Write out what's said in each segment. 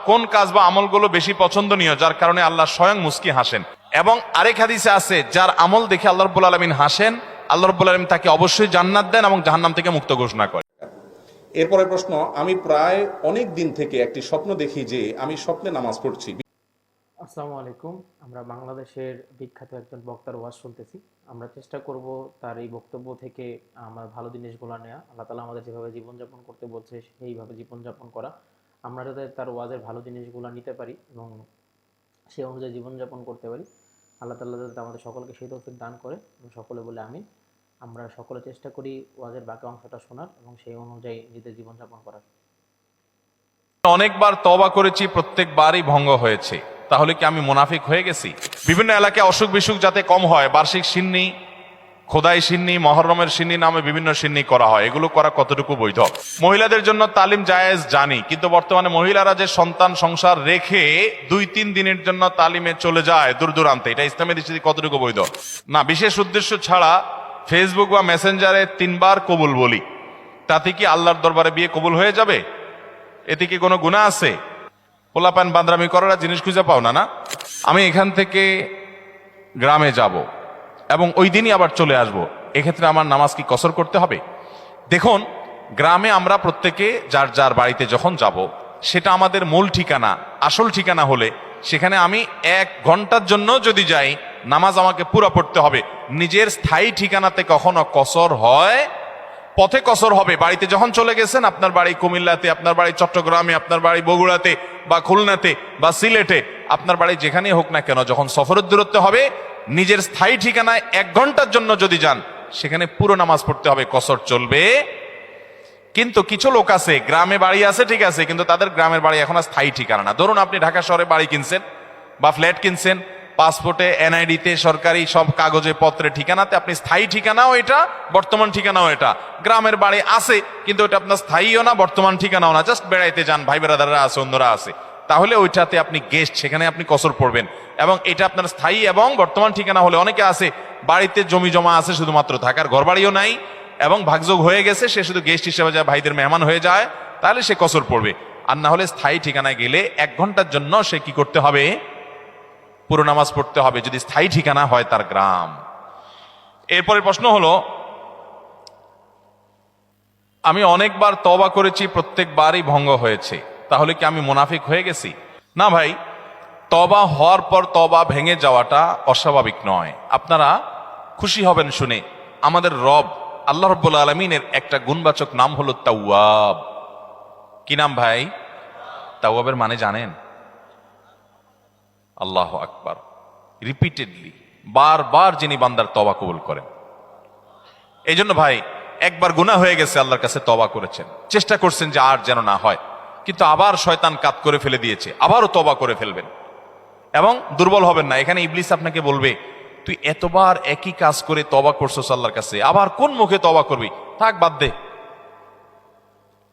কোন কাজ বা আমলগুলো বেশি পছন্দনীয় যার কারণে আল্লাহ স্বয়ং মুস্কি হাসেন? এবং আরেক হাদিসে আছে, যার আমল দেখে আল্লাহ রাব্বুল আলামিন হাসেন, আল্লাহ রাব্বুল আলামিন তাকে অবশ্যই জান্নাত দেন এবং জাহান্নাম থেকে মুক্ত ঘোষণা করেন। এরপরে প্রশ্ন, আমি প্রায় অনেক দিন থেকে একটি স্বপ্ন দেখি যে আমি স্বপ্নে নামাজ পড়ছি। আসসালামু আলাইকুম। আমরা বাংলাদেশের বিখ্যাত একজন বক্তার ওয়াজ শুনতেছি। আমরা চেষ্টা করব তার এই বক্তব্য থেকে আমার ভালো জিনিসগুলো নেওয়া, আল্লাহ তাআলা আমাদের যেভাবে জীবনযাপন করতে বলছে সেইভাবে জীবনযাপন করা। আমরা যাতে তার ওয়াজের ভালো জিনিসগুলো নিতে পারি এবং সেই অনুযায়ী জীবনযাপন করতে পারি, আল্লাহ তাআলা যাতে আমাদের সকলকে সেই তৌফিক দান করে এবং সকলে বলে আমিন। আমরা সকলে চেষ্টা করি ওয়াজের বাকি অংশটা শোনার এবং সেই অনুযায়ী নিজেদের জীবনযাপন করার। অনেকবার তওবা করেছি, প্রত্যেকবারই ভঙ্গ হয়েছে, তাহলে কি আমি মুনাফিক হয়ে গেছি? বিভিন্ন এলাকায় অসুখ বিসুখ যাতে কম হয়, বার্ষিক সিন্নি, খোদাই সিন্নি, মহররমের সিন্নি নামে বিভিন্ন সিন্নি করা হয়, এগুলো করা কতটুকু বৈধ? মহিলাদের জন্য তালিম জায়েজ জানি, কিন্তু বর্তমানে মহিলারা যে সন্তান সংসার রেখে 2-3 দিনের জন্য তালিমে চলে যায় দূর দূরান্তে, এটা ইসলামের দৃষ্টিতে কতটুকু বৈধ? না, বিশেষ উদ্দেশ্য ছাড়া ফেসবুক বা মেসেঞ্জারে 3 বার কবুল বলি, তাতে কি আল্লাহর দরবারে বিয়ে কবুল হয়ে যাবে? এতে কি কোনো গুনাহ আছে? পোলাপান বান্দরামি করার জিনিস খুঁজে পাও না? আমি এখান থেকে গ্রামে যাব এবং ওই দিনই আবার চলে আসব, এক্ষেত্রে আমার নামাজ কি কসর করতে হবে? দেখুন, গ্রামে আমরা প্রত্যেকে যার যার বাড়িতে যখন যাব, সেটা আমাদের মূল ঠিকানা, আসল ঠিকানা হলে সেখানে আমি 1 ঘন্টার জন্য যদি যাই, নামাজ আমাকে পুরো পড়তে হবে। নিজের স্থায়ী ঠিকানাতে কখনো কসর হয়? পথে কসর হবে। বাড়িতে যখন চলে গেছেন, আপনার বাড়ি কুমিল্লাতে, আপনার বাড়ি চট্টগ্রামে, আপনার বাড়ি বগুড়াতে বা খুলনাতে বা সিলেটে, আপনার বাড়ি যেখানেই হোক না কেন, যখন সফরের দূরত্ব হবে, নিজের স্থায়ী ঠিকানায় 1 ঘন্টার জন্য যদি যান, সেখানে পুরো নামাজ পড়তে হবে, কসর চলবে। কিন্তু কিছু লোক আছে, গ্রামে বাড়ি আছে ঠিক আছে, কিন্তু তাদের গ্রামের বাড়ি এখন আর স্থায়ী ঠিকানা না। ধরুন আপনি ঢাকা শহরে বাড়ি কিনছেন বা ফ্ল্যাট কিনছেন, পাসপোর্টে, এনআইডিতে, সরকারি সব কাগজে পত্রে ঠিকানাতে আপনি স্থায়ী ঠিকানাও এটা, বর্তমান ঠিকানাও এটা। গ্রামের বাড়ি আছে, কিন্তু ওটা আপনার স্থায়ীও না, বর্তমান ঠিকানাও না, জাস্ট বেড়াইতে যান, ভাই বেড়াদাররা আছে, অন্যরা আছে, তাহলে ওইটাতে আপনি গেস্ট, সেখানে আপনি কসর পড়বেন। এবং এটা আপনার স্থায়ী এবং বর্তমান ঠিকানা হলে, অনেকে আছে বাড়িতে জমি জমা আছে, শুধুমাত্র থাকার ঘর বাড়িও নাই এবং ভাগযোগ হয়ে গেছে, সে শুধু গেস্ট হিসেবে যায়, ভাইদের মেহমান হয়ে যায়, তাহলে সে কসর পড়বে। আর না হলে স্থায়ী ঠিকানায় গেলে 1 ঘন্টার জন্য সে কি করতে হবে? পুরো নামাজ পড়তে হবে, যদি স্থায়ী ঠিকানা হয় তার গ্রাম। এরপরে প্রশ্ন হলো, আমি অনেকবার তওবা করেছি, প্রত্যেকবারই ভঙ্গ হয়েছে, তাহলে কি আমি মুনাফিক হয়ে গেছি? না ভাই, তওবা হওয়ার পর তওবা ভেঙে যাওয়াটা অস্বাভাবিক নয়। আপনারা খুশি হবেন শুনে, আমাদের রব আল্লাহ রাব্বুল আলামিনের একটা গুণবাচক নাম হলো তাওয়াব। কি নাম ভাই? তাওয়াবের মানে জানেন? আল্লাহু আকবার। রিপিটেডলি, বারবার যিনি বান্দার তওবা কবুল করেন। এই জন্য ভাই, একবার গুনাহ হয়ে গেছে, আল্লাহর কাছে তওবা করেছেন, চেষ্টা করছেন যে আর যেন না হয়, কিন্তু আবার শয়তান কাত করে ফেলে দিয়েছে, আবারও তওবা করে ফেলবেন এবং দুর্বল হবেন না। এখানে ইবলিস আপনাকে বলবে, তুই এতবার একই কাজ করে তওবা করছস আল্লাহর কাছে, আবার কোন মুখে তওবা করবি? থাক, বাদ দে।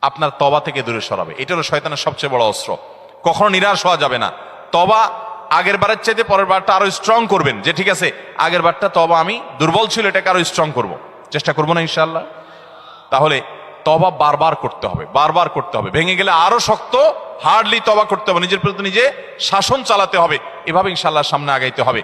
আপনার তওবা থেকে দূরে সরাবে। এটা হলো শয়তানের সবচেয়ে বড় অস্ত্র। কখনো নিরাশ হওয়া যাবে না। তওবা আগের বারের চাইতে পরের বারটা আরো স্ট্রং করবেন, যে ঠিক আছে আগের বারটা তওবা আমি দুর্বল ছিল, এটাকে আরো স্ট্রং করব, চেষ্টা করবো না ইনশাআল্লাহ। তাহলে তওবা বারবার করতে হবে, বারবার করতে হবে। ভেঙে গেলে আরো শক্ত, হার্ডলি তওবা করতে হবে, নিজের প্রতি নিজে শাসন চালাতে হবে, এভাবে ইনশাআল্লাহ সামনে আগাইতে হবে।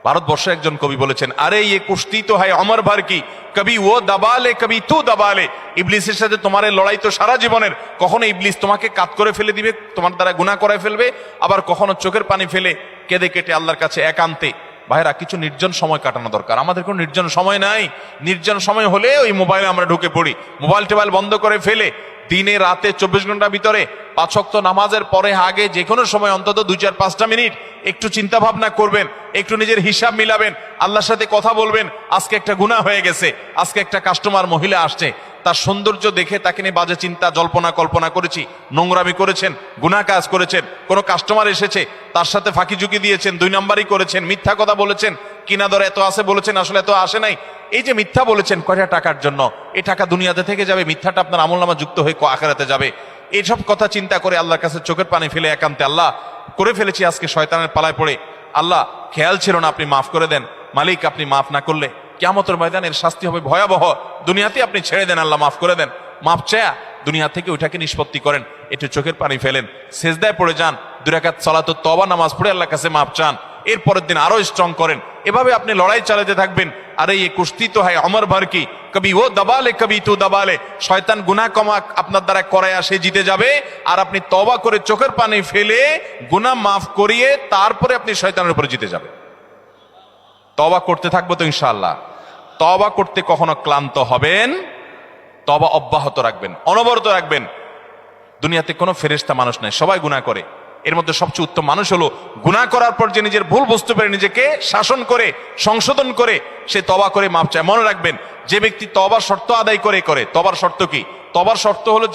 ভারতবর্ষে একজন কবি বলেছেন, আরে ইয়ে কুস্তি তো হয় অমর ভর কি, কবি ও দাবালে কবি তু দাবালে। ইবলিসের সাথে তোমার লড়াই তো সারা জীবনের। কখনো ইবলিস তোমাকে কাত করে ফেলে দিবে, তোমার দ্বারা গুনাহ করায় ফেলবে, আবার কখনো চোখের পানি ফেলে কেঁদে কেটে আল্লাহর কাছে একান্তে। ভাইরা, কিছু নির্জন সময় কাটানো দরকার। আমাদের কোনো নির্জন সময় নাই। নির্জন সময় হলে ওই মোবাইলে আমরা ঢুকে পড়ি, মোবাইল টোবাইল বন্ধ করে ফেলে দিনে রাতে 24 ঘন্টার ভিতরে 5 ওয়াক্ত নামাজের পরে আগে যে কোনো সময় অন্তত 2-4-5টা মিনিট একটু চিন্তা ভাবনা করবেন, একটু নিজের হিসাব মিলাবেন, আল্লাহর সাথে কথা বলবেন। আজকে একটা গুনাহ হয়ে গেছে, আজকে একটা কাস্টমার মহিলা আসছে, তার সৌন্দর্য দেখে তাকে নিয়ে বাজে চিন্তা জল্পনা কল্পনা করেছি, নোংরামি করেছেন, গুনাহ কাজ করেছেন। কোনো কাস্টমার এসেছে, তার সাথে ফাঁকি ঝুঁকি দিয়েছেন, 2 নাম্বারই করেছেন, মিথ্যা কথা বলেছেন, কিনা দর এত আছে বলেছেন, আসলে এত আসে নাই। এই যে মিথ্যা বলেছেন কয়টা টাকার জন্য, এই টাকা দুনিয়াতে থেকে যাবে, মিথ্যাটা আপনার আমলনামা যুক্ত হয়ে আখিরাতে যাবে। এইসব কথা চিন্তা করে আল্লাহর কাছে চোখের পানি ফেলে একান্তে, আল্লাহ করে ফেলেছি আজকে শয়তানের পালায় পড়ে, আল্লাহ খেয়াল ছিল না, আপনি মাফ করে দেন। মালিক, আপনি মাফ না করলে কিয়ামতের ময়দানের শাস্তি হবে ভয়াবহ, দুনিয়াতে আপনি ছেড়ে দেন, আল্লাহ মাফ করে দেন। মাপ চায়া দুনিয়া থেকে ওইটাকে নিষ্পত্তি করেন, একটু চোখের পানি ফেলেন, সেজদায় পড়ে যান, 2 রাকাত সালাতুত তওবা নামাজ পড়ে আল্লাহর কাছে মাপ চান, এরপরের দিন আরো স্ট্রং করেন। এভাবে আপনি লড়াই চালাতে থাকবেন। আরে এই কুস্তি তো হয় অমর ভর কি, কবি ও দবালে কবি তু দবালে। শয়তান গুনাহ কমা আপনার দ্বারা করায়া সে জিতে যাবে, আর আপনি তওবা করে চোখের পানি ফেলে গুনাহ মাফ করিয়ে তারপরে আপনি শয়তানের উপরে জিতে যাবেন। তওবা করতে থাকবো তো ইনশাআল্লাহ। তওবা করতে কখনো ক্লান্ত হবেন, তওবা অব্যাহত রাখবেন, অনবরত রাখবেন। দুনিয়াতে কোনো ফেরেশতা মানুষ নাই, সবাই গুনাহ করে। এর মধ্যে সবচেয়ে উত্তম মানুষ হলো গুনাহ করার পর যে নিজের ভুল বুঝতে পারে, নিজেকে শাসন করে সংশোধন করে সে তওবা করে মাপ চায়। মনে রাখবেন, যে ব্যক্তি তওবার শর্ত আদায় করে তওবার শর্ত কি? তওবার শর্ত হলো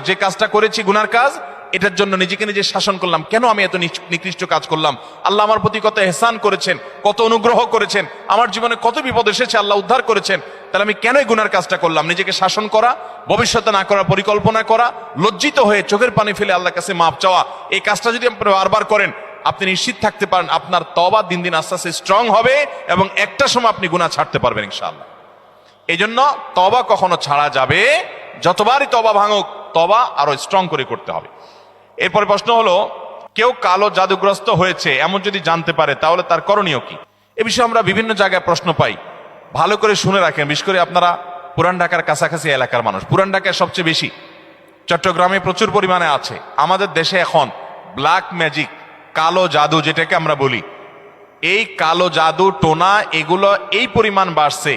যে কাজটা করেছি গুনার কাজ, এটার জন্য নিজেকে নিজে শাসন করলাম, কেন আমি এত নিকৃষ্ট কাজ করলাম, আল্লাহ আমার প্রতি কত ইহসান করেছেন, কত অনুগ্রহ করেছেন, আমার জীবনে কত বিপদ এসেছে আল্লাহ উদ্ধার করেছেন, তাহলে আমি কেন এই গুনার কাজটা করলাম? নিজেকে শাসন করা, ভবিষ্যতে না করার পরিকল্পনা করা, লজ্জিত হয়ে চোখের পানি ফেলে আল্লাহর কাছে মাপ চাওয়া, এই কাজটা যদি আপনি বারবার করেন, আপনি নিশ্চিত থাকতে পারেন আপনার তওবা দিন দিন আস্তে আস্তে স্ট্রং হবে এবং একটা সময় আপনি গুনাহ ছাড়তে পারবেন ইনশাআল্লাহ। এই জন্য তওবা কখনো ছাড়া যাবে, যতবারই তওবা ভাঙুক, তওবা আরো স্ট্রং করে করতে হবে। এরপরে প্রশ্ন হলো, কেউ কালো জাদুগ্রস্ত হয়েছে এমন যদি জানতে পারে তাহলে তার করণীয় কি? এ বিষয়ে আমরা বিভিন্ন জায়গায় প্রশ্ন পাই, ভালো করে শুনে রাখেন। বিশেষ করে আপনারা পুরান ঢাকার কাছাকাছি এলাকার মানুষ, পুরান ঢাকায় সবচেয়ে বেশি, চট্টগ্রামে প্রচুর পরিমাণে আছে। আমাদের দেশে এখন ব্ল্যাক ম্যাজিক, কালো জাদু যেটাকে আমরা বলি, এই কালো জাদু টোনা এগুলো এই পরিমাণ বাড়ছে।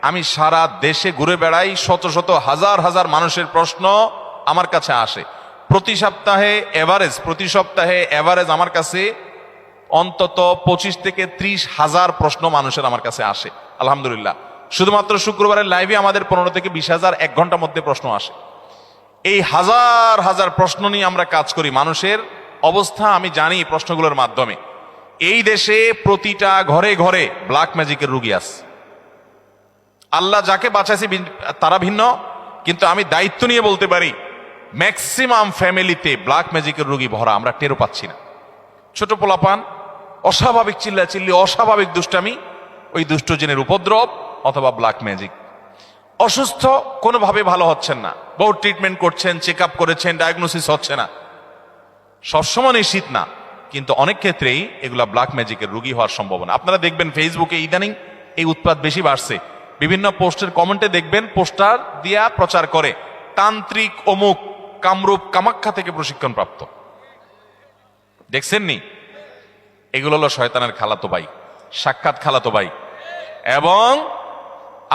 আমি সারা দেশে ঘুরে বেড়াই, শত শত হাজার হাজার মানুষের প্রশ্ন আমার কাছে আসে। প্রতি সপ্তাহে এভারেজ আমার কাছে অন্তত 25 থেকে 30 হাজার প্রশ্ন মানুষের আমার কাছে আসে আলহামদুলিল্লাহ। শুধুমাত্র শুক্রবারের লাইভে আমাদের 15 থেকে 20 হাজার 1 ঘন্টার মধ্যে প্রশ্ন আসে। এই হাজার হাজার প্রশ্ন নিয়ে আমরা কাজ করি। মানুষের অবস্থা আমি জানি প্রশ্নগুলোর মাধ্যমে। এই দেশে প্রতিটা ঘরে ঘরে ব্ল্যাক ম্যাজিকের রোগী আছে। আল্লাহ যাকে বাঁচাইছে তারা ভিন্ন, কিন্তু আমি দায়িত্ব নিয়ে বলতে পারি ম্যাক্সিমাম ফ্যামিলিতে ব্ল্যাক ম্যাজিকের রোগী ভরা, আমরা টেরও পাচ্ছি না। ছোট পোলাপান অস্বাভাবিক চিল্লাচিল্লি, অস্বাভাবিক দুষ্টামি, ওই দুষ্ট জিনের উপদ্রব অথবা ব্ল্যাক ম্যাজিক। অসুস্থ, কোনোভাবে ভালো হচ্ছেন না, বহু ট্রিটমেন্ট করছেন, চেক আপ করেছেন, ডায়াগনোসিস হচ্ছে না। সবসময় নিশ্চিত না, কিন্তু অনেক ক্ষেত্রেই এগুলা ব্ল্যাক ম্যাজিকের রোগী হওয়ার সম্ভাবনা। আপনারা দেখবেন ফেসবুকে ইদানিং এই উৎপাত বেশি বাড়ছে। বিভিন্ন পোস্টের কমেন্টে দেখবেন পোস্টার দিয়া প্রচার করে তান্ত্রিক অমুক কামরূপ কামাখ্যা থেকে প্রশিক্ষণ প্রাপ্ত। দেখছেন নি? এগুলো হলো শয়তানের খালাতো ভাই, সাক্ষাৎ খালাতো ভাই। এবং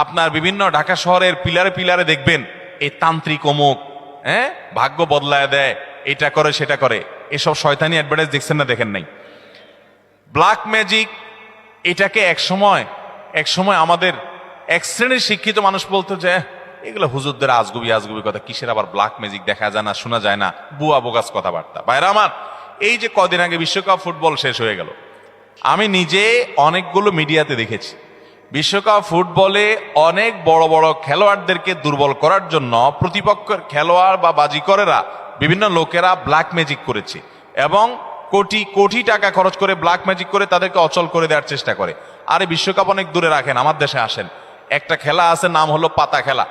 আপনার বিভিন্ন ঢাকা শহরের পিলারে পিলারে দেখবেন এই তান্ত্রিক অমুক, ভাগ্য বদলায় দেয়, এটা করে সেটা করে, এসব শয়তানি অ্যাডভার্টাইজ দেখছেন না? দেখেন নাই? ব্ল্যাক ম্যাজিক এটাকে এক সময় আমাদের এক শ্রেণীর শিক্ষিত মানুষ বলতো যে এগুলো হুজুরদের আজগুবি কথা, কিসের আবার ব্ল্যাক ম্যাজিক, দেখা যায় না, শোনা যায় না, বুয়া বোগাস কথাবার্তা। ভাইরা আমার, এই যে কদিন আগে বিশ্বকাপ ফুটবল শেষ হয়ে গেল, আমি নিজে অনেকগুলো মিডিয়াতে দেখেছি বিশ্বকাপ ফুটবলে অনেক বড় বড় খেলোয়াড়দেরকে দুর্বল করার জন্য প্রতিপক্ষের খেলোয়াড় বা বাজিকরেরা, বিভিন্ন লোকেরা ব্ল্যাক ম্যাজিক করেছে এবং কোটি কোটি টাকা খরচ করে ব্ল্যাক ম্যাজিক করে তাদেরকে অচল করে দেওয়ার চেষ্টা করে। আরে বিশ্বকাপ অনেক দূরে রাখেন, আমার দেশে আসেন। একটা খেলা আছে, নাম হলো পাতা খেলা।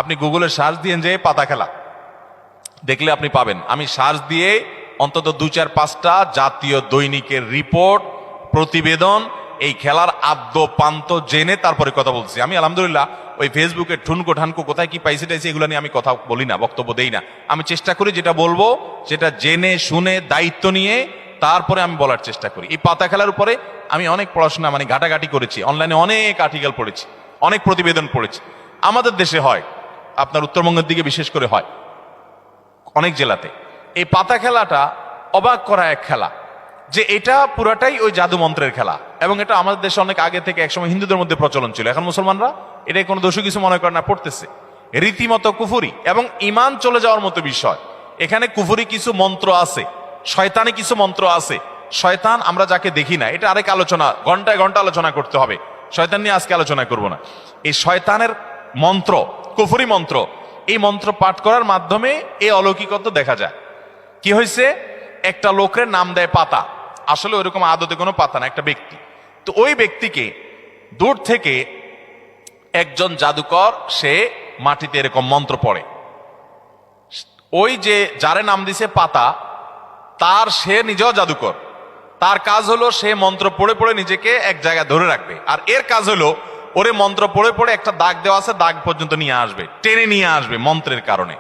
আপনি গুগলে সার্চ দিয়ে যে পাতা খেলা দেখলে আপনি পাবেন। আমি সার্চ দিয়ে অন্তত 2-4-5টা জাতীয় দৈনিকের রিপোর্ট, প্রতিবেদন, এই খেলার আদ্য পান্ত জেনে তারপরে কথা বলছি। আমি আলহামদুলিল্লাহ ওই ফেসবুকে ঠুনকো ঠানকো কোথায় কি পাইছে টাইছে এগুলো নিয়ে আমি কথা বলি না, বক্তব্য দেই না। আমি চেষ্টা করি যেটা বলবো সেটা জেনে শুনে দায়িত্ব নিয়ে তারপরে আমি বলার চেষ্টা করি। এই পাতা খেলার উপরে আমি অনেক পড়াশোনা ঘাটাঘাটি করেছি, অনলাইনে অনেক আর্টিকেল পড়েছি, অনেক প্রতিবেদন পড়েছি। আমাদের দেশে হয়, আপনার উত্তরবঙ্গের দিকে বিশেষ করে হয়, অনেক জেলাতে। এই পাতা খেলাটা অবাক করা এক খেলা, যে এটা পুরাটাই ওই জাদু মন্ত্রের খেলা। এবং এটা আমাদের দেশে অনেক আগে থেকে একসময় হিন্দুদের মধ্যে প্রচলন ছিল। এখন মুসলমানরা এটাই কোনো দোষী কিছু মনে করে না, পড়তেছে। রীতিমতো কুফুরি এবং ইমান চলে যাওয়ার মতো বিষয়। এখানে কুফুরি কিছু মন্ত্র আছে, শয়তানি কিছু মন্ত্র আছে। শয়তান আমরা যাকে দেখি না, এটা আরেক আলোচনা, ঘন্টায় ঘন্টা আলোচনা করতে হবে। শয়তান নিয়ে আজকে আলোচনা করব না। এই শয়তানের মন্ত্র, কুফুরি মন্ত্র, এই মন্ত্র পাঠ করার মাধ্যমে এই অলৌকিকতা দেখা যায়। কি হয়েছে, একটা লোকের নাম দেয় পাতা, আসলে ওইরকম আদতে কোনো পাতা না, একটা ব্যক্তি। তো ওই ব্যক্তিকে দূর থেকে একজন জাদুকর সে মাটিতে এরকম মন্ত্র পড়ে। ওই যে যারে নাম দিছে পাতা, তার সে নিজেও জাদুকর। তার কাজ হলো সে মন্ত্র পড়ে পড়ে নিজেকে এক জায়গায় ধরে রাখবে, আর এর কাজ হলো ওরে মন্ত্র পড়ে পড়ে একটা দাগ দেওয়া আছে, দাগ পর্যন্ত নিয়ে আসবে, টেনে নিয়ে আসবে মন্ত্রের কারণে।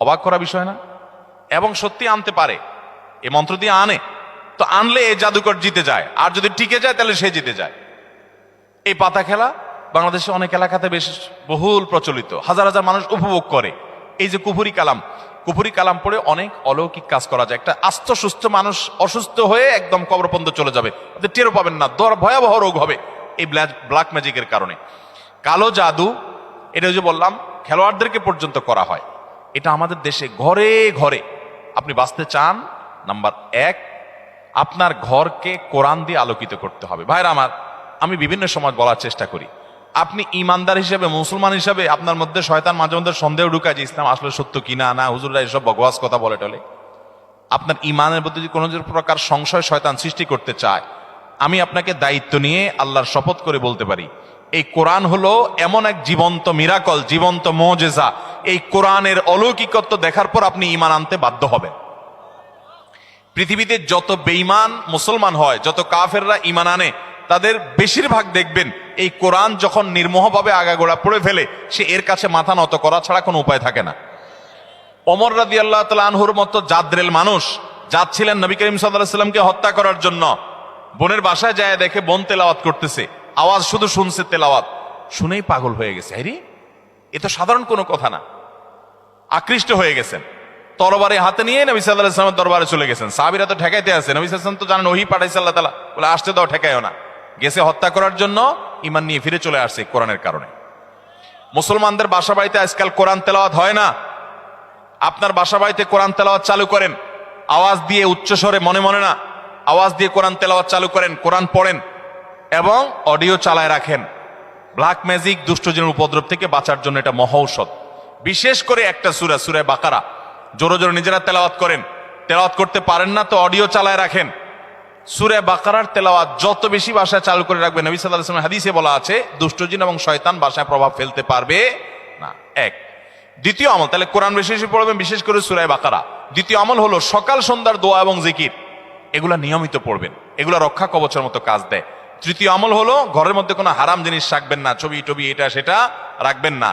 অবাক করা বিষয় না? এবং সত্যি আনতে পারে, এ মন্ত্র দিয়ে আনে, তো আনলে এই জাদুকর জিতে যায়, আর যদি টিকে যায় তাহলে সে জিতে যায়। এই পাতা খেলা বাংলাদেশে অনেক এলাকাতে বেশ বহুল প্রচলিত, হাজার হাজার মানুষ উপভোগ করে। এই যে কুফুরি কালাম পড়ে অনেক অলৌকিক কাজ করা যায়। একটা আস্ত সুস্থ মানুষ অসুস্থ হয়ে একদম কবরপর্যন্ত চলে যাবে, আপনি টেরও পাবেন না, ভয়াবহ রোগ হবে এই ব্ল্যাক ম্যাজিকের কারণে। কালো জাদু, এটা যে বললাম খেলোয়াড়দেরকে পর্যন্ত করা হয়। এটা আমাদের দেশে ঘরে ঘরে। আপনি বাঁচতে চান, নাম্বার 1, আপনার ঘরকে কোরআন দিয়ে আলোকিত করতে হবে। ভাইরা আমার, আমি বিভিন্ন সময় বলার চেষ্টা করি, আপনি ইমানদার হিসেবে, মুসলমান হিসেবে আপনার মধ্যে শয়তান মাঝে মধ্যে সন্দেহ ঢুকায় যে ইসলাম আসলে সত্য কিনা, না হুজুররা এসব বকওয়াস কথা বলে টলে। আপনার ইমানের প্রতি কোনো প্রকার সংশয় শয়তান সৃষ্টি করতে চায়, আমি আপনাকে দায়িত্ব নিয়ে আল্লাহর শপথ করে বলতে পারি, এই কোরআন হলো এমন এক জীবন্ত মিরাকল, জীবন্ত মুজিজা। এই কোরআনের অলৌকিকত্ব দেখার পর আপনি ইমান আনতে বাধ্য হবেন। পৃথিবীতে যত বেঈমান মুসলমান হয়, যত কাফেররা ইমান আনে, তাদের বেশিরভাগ দেখবেন এই কোরআন যখন নির্মোহভাবে আগাগোড়া পড়ে ফেলে, সে এর কাছে মাথা নত করা ছাড়া কোনো উপায় থাকে না। ওমর রাদিয়াল্লাহু তাআলা আনহুর মতো জাদ্রেল মানুষ যাচ্ছিলেন নবী করিম সাল্লাল্লাহু আলাইহি ওয়াসাল্লামকে হত্যা করার জন্য, বোনের বাসায় যায় দেখে বোন তেলাওয়াত করতেছে, আওয়াজ শুধু শুনছে, তেলাওয়াত শুনেই পাগল হয়ে গেছে। আরে এ তো সাধারণ কোনো কথা না, আকৃষ্ট হয়ে গেছেন। তরবারি হাতে নিয়ে নবী সাল্লাল্লাহু আলাইহি ওয়াসাল্লামের দরবারে চলে গেছেন। সাহাবীরা তো ঠেকাইতে আছে, নবী সাল্লাল্লাহু আলাইহি ওয়াসাল্লাম তো জানেন ওহী পাঠাইছে আল্লাহ তাআলা, বলে আসতে দাও, ঠেকাইও না। গেছে হত্যা করার জন্য, ঈমান নিয়ে ফিরে চলে আসছে কোরআনের কারণে। মুসলমানদের বাসা বাড়িতে আজকাল কোরআন তেলাওয়াত হয় না। আপনার বাসা বাড়িতে কোরআন তেলাওয়াত চালু করেন, আওয়াজ দিয়ে, উচ্চস্বরে, মনে মনে না, আওয়াজ দিয়ে কোরআন তেলাওয়াত চালু করেন, কোরআন পড়েন এবং অডিও চালায় রাখেন। ব্ল্যাক ম্যাজিক, দুষ্টজনের উপদ্রব থেকে বাঁচার জন্য এটা মহা ঔষধ। বিশেষ করে একটা সূরা, সূরা বাকারা জোরে জোরে নিজেরা তেলাওয়াত করেন। তেলাওয়াত করতে পারেন না তো অডিও চালায় রাখেন। সূরা বাকারার তেলাওয়াত যত বেশি ভাষায় চালু করে রাখবেন, নবী সাল্লাল্লাহু আলাইহি ওয়াসাল্লাম হাদিসে বলা আছে, দুষ্টজিন এবং শয়তান ভাষায় প্রভাব ফেলতে পারবে না। এক। দ্বিতীয় আমল, তাহলে কোরআন বেশি বেশি পড়বেন, বিশেষ করে সূরা বাকারা। দ্বিতীয় আমল হলো সকাল সন্ধ্যার দোয়া এবং জিকির, এগুলা নিয়মিত পড়বেন, এগুলা রক্ষা কবচের মতো কাজ দেয়। তৃতীয় আমল হলো ঘরের মধ্যে কোনো হারাম জিনিস রাখবেন না, ছবি টবি এটা সেটা রাখবেন না,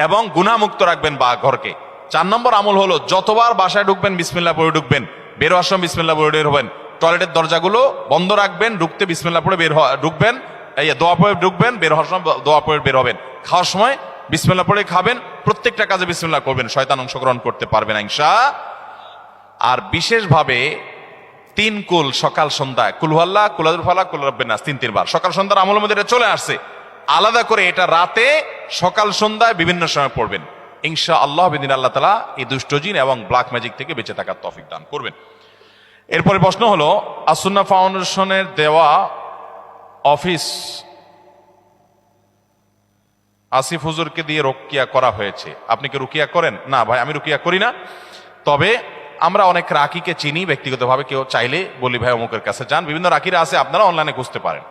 এবং গুনাহমুক্ত রাখবেন বা ঘরকে। 4 নম্বর আমল হলো যতবার বাসায় ঢুকবেন বিসমিল্লাহ পড়ে ঢুকবেন, বের হওয়ার সময় বিসমিল্লাহ পড়ে বের হবেন। টয়লেটের দরজাগুলো বন্ধ রাখবেন, ঢুকতে বিসমিল্লাহ পড়ে ঢুকবেন, এই দোয়া পড়ে ঢুকবেন, বের হওয়ার সময় দোয়া পড়ে বের হবেন। খাওয়ার সময় বিসমিল্লাহ পড়ে খাবেন, প্রত্যেকটা কাজে বিসমিল্লাহ করবেন, শয়তান অংশগ্রহণ করতে পারবে না ইনশাআল্লাহ। আর বিশেষভাবে 3 কুল সকাল সন্ধ্যা, কুল হুয়াল্লাহ, কুল আযুল ফালাক, কুল রাব্বিন নাস, 3 বার সকাল সন্ধ্যার আমলের মধ্যে এটা চলে আসছে। আলাদা করে এটা রাতে, সকাল সন্ধ্যায় বিভিন্ন সময় পড়বেন ইনশাআল্লাহ। বিদিন আল্লাহ তাআলা এই দুষ্টজিন এবং ব্ল্যাক ম্যাজিক থেকে বেঁচে থাকার তৌফিক দান করবেন। এরপরে প্রশ্ন হলো, আস-সুন্নাহ ফাউন্ডেশনের দেওয়া অফিস আসিফ হুজুরকে দিয়ে রুকিয়া করা হয়েছে, আপনি কি রুকিয়া করেন? না ভাই, আমি রুকিয়া করি না। তবে আমরা অনেক রাকিকে চিনি ব্যক্তিগতভাবে, কেউ চাইলে বলি ভাই অমুকের কাছে যান, বিভিন্ন রাকিরা আছে, আপনারা অনলাইনে খুঁজতে পারেন।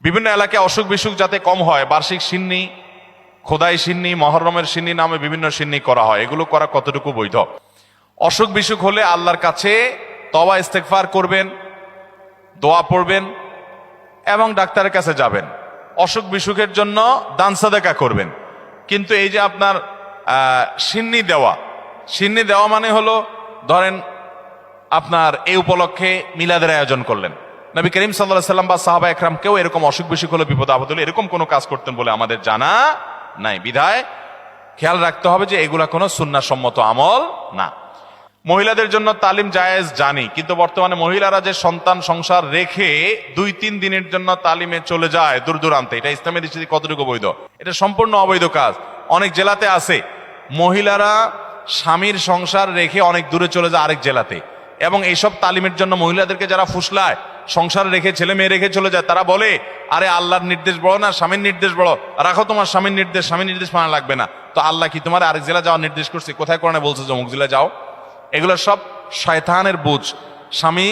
বিভিন্ন এলাকায় অসুখ বিসুখ যাতে কম হয়, বার্ষিক সিন্নি, খোদাই সিন্নি, মহররমের সিন্নি নামে বিভিন্ন সিন্নি করা হয়, এগুলো করা কতটুকু বৈধ? অসুখ বিসুখ হলে আল্লাহর কাছে তওবা ইস্তেগফার করবেন, দোয়া পড়বেন এবং ডাক্তারের কাছে যাবেন। অসুখ বিসুখের জন্য দান সাদাকা করবেন। কিন্তু এই যে আপনার সিন্নি দেওয়া মানে হলো, ধরেন আপনার এই উপলক্ষে মিলাদের আয়োজন করলেন, নবী করিম সাল্লাল্লাহু আলাইহি ওয়াসাল্লাম বা সাহাবা একরাম কেউ এরকম অসুখ বিসুখ হলে, বিপদ আপদ হলে এরকম কোনো কাজ করতেন বলে আমাদের জানা নাই। বিধায় খেয়াল রাখতে হবে যে এগুলা কোনো সুন্নাহ সম্মত আমল না। মহিলাদের জন্য তালিম জায়েজ জানি, কিন্তু বর্তমানে মহিলারা যে সন্তান সংসার রেখে 2-3 দিনের জন্য তালিমে চলে যায় দূর দূরান্তে, এটা ইসলামের দৃষ্টিতে কতটুকু বৈধ? এটা সম্পূর্ণ অবৈধ কাজ। অনেক জেলাতে আছে মহিলারা স্বামীর সংসার রেখে অনেক দূরে চলে যায় আরেক জেলাতে, এবং এইসব তালিমের জন্য মহিলাদেরকে যারা ফুসলায়, সংসার রেখে ছেলে মেয়ে রেখে চলে যায়, তারা বলে আরে আল্লাহর নির্দেশ বড় না স্বামীর নির্দেশ বড়, রাখো তোমার স্বামীর নির্দেশ মানা লাগবে না। তো আল্লাহ কি তোমার আরেক জেলা যাওয়ার নির্দেশ করছে? কোথায় কোরআনে বলছে যে অমুক জেলা যাও? এগুলো সব শয়তানের বুঝ। স্বামী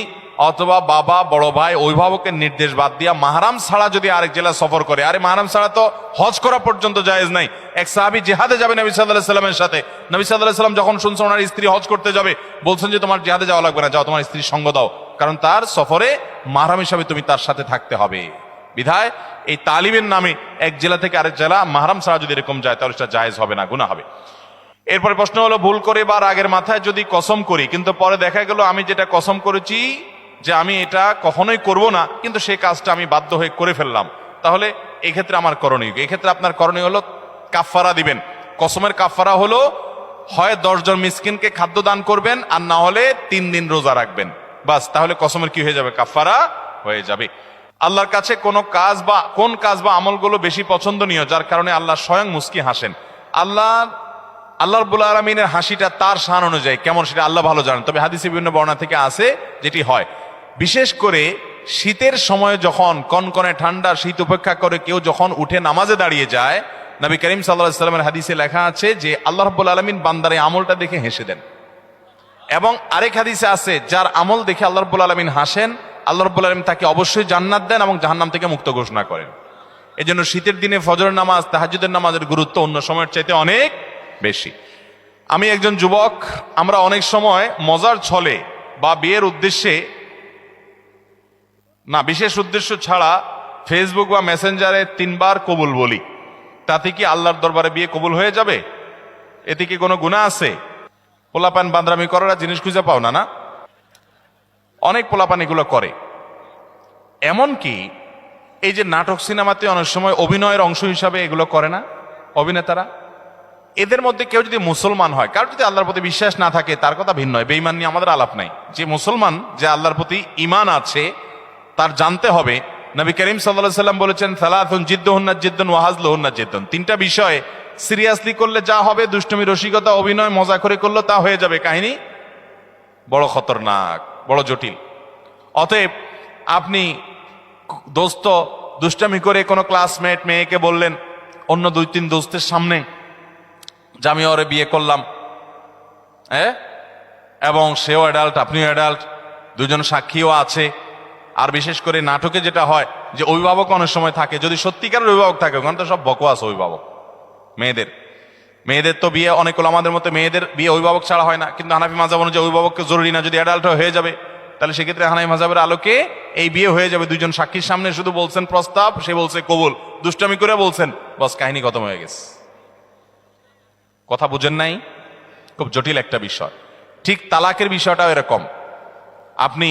অথবা বাবা, বড় ভাই, অভিভাবকের নির্দেশ বাদ দিয়া মাহরাম ছাড়া যদি আরেক জেলা সফর করে, আরে মাহরাম ছাড়া তো হজ করা পর্যন্ত জায়েজ নাই। এক সাহাবী জিহাদে যাবে নবী সাল্লাল্লাহু আলাইহি সাল্লামের সাথে, নবী সাল্লাল্লাহু আলাইহি সাল্লাম যখন শুনছেন ওনার স্ত্রী হজ করতে যাবে, বলছেন যে তোমার জিহাদে যাওয়া লাগবে না, যাও তোমার স্ত্রীর সঙ্গ দাও, কারণ তার সফরে মাহরাম হিসাবে তুমি তার সাথে থাকতে হবে। বিধায় এই তালিমের নামে এক জেলা থেকে আরেক জেলা মাহরাম ছাড়া যদি এরকম যায় তাহলে সেটা জায়েজ হবে না, গুনাহ হবে। এরপরে প্রশ্ন হলো, ভুল করে বা রাগের মাথায় যদি কসম করি, কিন্তু পরে দেখা গেল আমি যেটা কসম করেছি যে আমি এটা কখনোই করব না, কিন্তু সেই কাজটা আমি বাধ্য হয়ে করে ফেললাম, তাহলে এক্ষেত্রে আমার করণীয় কি? এক্ষেত্রে আপনার করণীয় হলো কাফফারা দিবেন। কসমের কাফফারা হলো হয় 10 জন মিসকিনকে খাদ্য দান করবেন, আর না হলে 3 দিন রোজা রাখবেন, বাস, তাহলে কসমের কি হয়ে যাবে? কাফফারা হয়ে যাবে। আল্লাহর কাছে কোন কাজ বা আমলগুলো বেশি পছন্দনীয় যার কারণে আল্লাহ স্বয়ং মুস্কি হাসেন? আল্লাহ রাব্বুল আলামিনের হাসিটা তার শান অনুযায়ী কেমন সেটা আল্লাহ ভালো জানেন, তবে হাদিসে বিভিন্ন বর্ণনা থেকে আছে যেটি হয়, বিশেষ করে শীতের সময় যখন কনকনে ঠান্ডা শীত উপেক্ষা করে কেউ যখন উঠে নামাজে দাঁড়িয়ে যায়, নবী করিম সাল্লাল্লাহু আলাইহি সাল্লামের হাদিসে লেখা আছে যে আল্লাহ রাব্বুল আলামিন বান্দার এই আমলটা দেখে হেসে দেন। এবং আরেক হাদিসে আছে যার আমল দেখে আল্লাহ রাব্বুল আলামিন হাসেন, আল্লাহ রাব্বুল আলামিন তাকে অবশ্যই জান্নাত দেন এবং জাহান্নাম থেকে মুক্ত ঘোষণা করেন। এজন্য শীতের দিনে ফজরের নামাজ, তাহাজ্জুদের নামাজের গুরুত্ব অন্য সময়ের চাইতে অনেক বেশি। আমি একজন যুবক, আমরা অনেক সময় মজার ছলে বা বিয়ের উদ্দেশ্যে না, বিশেষ উদ্দেশ্য ছাড়া ফেসবুক বা মেসেঞ্জারে 3 বার কবুল বলি, তাতে কি আল্লাহর দরবারে বিয়ে কবুল হয়ে যাবে? এতে কি কোনো গুনাহ আছে? পোলাপান বান্দরামি করার জিনিস খুঁজে পাও না? না, অনেক পোলাপান এগুলো করে। এমনকি এই যে নাটক সিনেমাতে অনেক সময় অভিনয়ের অংশ হিসাবে এগুলো করে না অভিনেতারা, এদের মধ্যে কেউ যদি মুসলমান হয়, কার যদি আল্লাহর প্রতি বিশ্বাস না থাকে তার কথা ভিন্ন, বেঈমান নিয়ে আমাদের আলাপ নাই। যে মুসলমান, যে আল্লাহর প্রতি ঈমান আছে, তার জানতে হবে নবী করিম সাল্লাল্লাহু আলাইহি সাল্লাম বলেছেন সালাতুন জিদ্দুহুন্না জিদ্দুন ওয়া হাজলুহুন্না জিদ্দুন, 3টা বিষয় সিরিয়াসলি করলে যা হবে, দুষ্টমি, রসিকতা, অভিনয়, মজা করে করলে তা হয়ে যাবে কাহিনী বড় খতরনাক, বড় জটিল। অতএব আপনি দোস্ত দুষ্টামি করে কোনো ক্লাসমেট মেয়েকে বললেন অন্য 2-3 দোস্তের সামনে যে আমি ওরে বিয়ে করলাম, এবং সেও অ্যাডাল্ট, আপনিও অ্যাডাল্ট, 2জন সাক্ষীও আছে। আর বিশেষ করে নাটকে যেটা হয় যে অভিভাবক অনেক সময় থাকে, যদি সত্যিকারের অভিভাবক থাকে, ওখানে তো সব বকওয়াস অভিভাবক। মেয়েদের তো বিয়ে অনেক আমাদের মতো মেয়েদের বিয়ে অভিভাবক ছাড়া হয় না, কিন্তু হানাফি মাযহাব অনুযায়ী অভিভাবককে জরুরি না, যদি অ্যাডাল্ট হয়ে যাবে তাহলে সেক্ষেত্রে হানাফি মাযহাবের আলোকে এই বিয়ে হয়ে যাবে। 2জন সাক্ষীর সামনে শুধু বলছেন প্রস্তাব, সে বলছে কবুল, দুষ্টামি করে বলছেন, বাস, কাহিনী খতম হয়ে গেছে। কথা বুঝেন নাই? খুব জটিল একটা বিষয়। ঠিক তালাকের বিষয়টাও এরকম। আপনি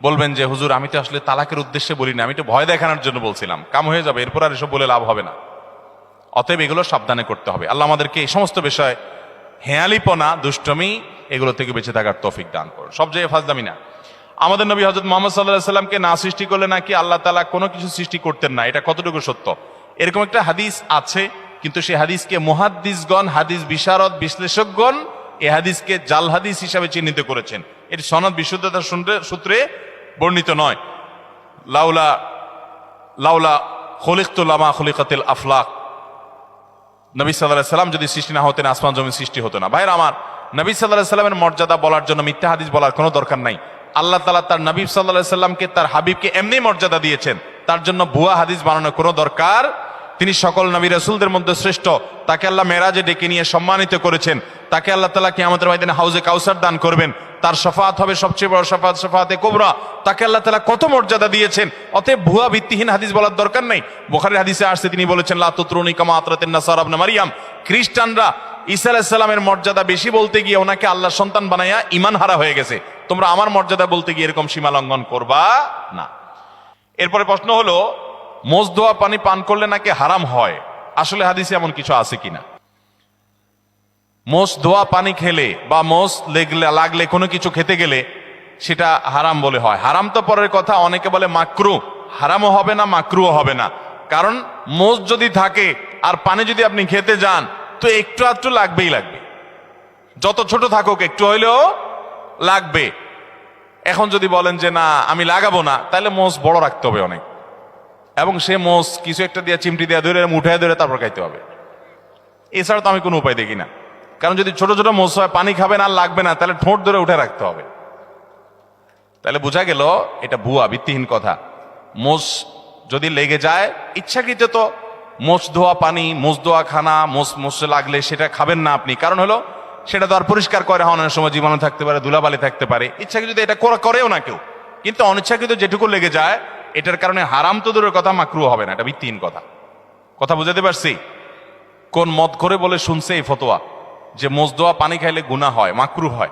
বলবেন যে হুজুর আমি তো আসলে তালাকের উদ্দেশ্যে বলি না, আমি তো ভয় দেখানোর জন্য বলছিলাম, কাম হয়ে যাবে, এরপর আর এসব বলে লাভ হবে না। অতএব এগুলো সাবধানে করতে হবে। আল্লাহ আমাদেরকে এই সমস্ত বিষয়, হেয়ালিপনা, দুষ্টমি, এগুলো থেকে বেঁচে থাকার তৌফিক দান করুন। সব জায়গায় ফাজলামি না। আমাদের নবী হযরত মুহাম্মদ সাল্লাল্লাহু আলাইহি সাল্লামকে না সৃষ্টি করলে নাকি আল্লাহ তাআলা কোনো কিছু সৃষ্টি করতেন না, এটা কতটুকু সত্য? এরকম একটা হাদিস আছে, কিন্তু সেই হাদিসকে মুহাদ্দিসগণ, হাদিস বিশারদ, বিশ্লেষকগণ এই হাদিসকে জাল হাদিস হিসাবে চিহ্নিত করেছেন। এর সনদ বিশুদ্ধতার সূত্রে বর্ণিত নয়। লাউলা খুলিকতু লামা খুলিকাতিল আফলাক, নবী সাল্লাল্লাহু আলাইহি সাল্লাম যদি সৃষ্টি না হতেন আসমান জমিন সৃষ্টি হতো না। ভাইরা আমার, নবী সাল্লাল্লাহু আলাইহি সাল্লামের মর্যাদা বলার জন্য মিথ্যা হাদিস বলার কোনো দরকার নাই। আল্লাহ তাআলা তার নবী সাল্লাল্লাহু আলাইহি সাল্লামকে, তার হাবিবকে এমনি মর্যাদা দিয়েছেন, তার জন্য ভুয়া হাদিস বানানোর কোনো দরকার। তিনি সকল নবী রাসূলদের মধ্যে শ্রেষ্ঠ, তাকে আল্লাহ মেরাজে ডেকে নিয়ে সম্মানিত করেছেন, তাকে আল্লাহ তাআলা কিয়ামতের ময়দানে হাউজে কাউসার দান করবেন, তার শাফাআত হবে সবচেয়ে বড় শাফাআত, শাফাআতে কুবরা। তাকে আল্লাহ তাআলা কত মর্যাদা দিয়েছেন। অতএব ভুয়া ভিত্তিহীন হাদিস বলার দরকার নেই। বুখারীর হাদিসে আসছে, তিনি বলেছেন লা তুতরুনি কামা আতরাতিন নাসারা ইবনে মারইয়াম, খ্রিস্টানরা ঈসা আলাইহিস সালামের মর্যাদা বেশি বলতে গিয়ে ওনাকে আল্লাহর সন্তান বানায়া ঈমান হারা হয়ে গেছে। তোমরা আমার মর্যাদা বলতে গিয়ে এরকম সীমা লঙ্ঘন করবা না। এরপরে প্রশ্ন হলো, মোষ ধোয়া পানি পান করলে নাকি হারাম হয়, আসলে হাদিসে এমন কিছু আছে কিনা? মোষ ধোয়া পানি খেলে বা মোষ লাগলে কোনো কিছু খেতে গেলে সেটা হারাম বলে হয়। হারাম তো পরের কথা, অনেকে বলে মাকরু, হারামও হবে না মাকরুও হবে না। কারণ মোষ যদি থাকে আর পানি যদি আপনি খেতে যান তো একটু আধটু লাগবেই লাগবে, যত ছোট থাকুক একটু হইলেও লাগবে। এখন যদি বলেন যে না আমি লাগাবো না, তাহলে মোষ বড় রাখতে হবে অনেক, এবং সে মোষ কিছু একটা দিয়ে চিমটি দিয়ে ধরে উঠায় ধরে তারপর খাইতে হবে। এছাড়া তো আমি কোনো উপায় দেখি না। কারণ যদি ছোট ছোট মোষ হয়, পানি খাবে না আর লাগবে না, তাহলে ঠোঁট ধরে উঠে রাখতে হবে। তাহলে বোঝা গেল এটা ভুয়া, ভিত্তিহীন কথা। মোষ যদি লেগে যায় ইচ্ছাকৃত, তো মোষ ধোয়া পানি, মোষ ধোয়া খানা, মোষে লাগলে সেটা খাবেন না আপনি। কারণ হলো সেটা তো আর পরিষ্কার করে হওয়ার সময় জীবাণু থাকতে পারে, ধুলাবালি থাকতে পারে। ইচ্ছাকৃত এটা করেও না কেউ, কিন্তু অনিচ্ছাকৃত যেটুকু লেগে যায় এটার কারণে হারাম তো দূরের কথা, মাকরু হবে না। এটা ভিত্তিহীন কথা। কথা বুঝাতে পারছি? কোন মদ করে বলে শুনছে এই ফতোয়া যে মোষ ধোয়া পানি খাইলে গুনাহ হয়, মাকরু হয়।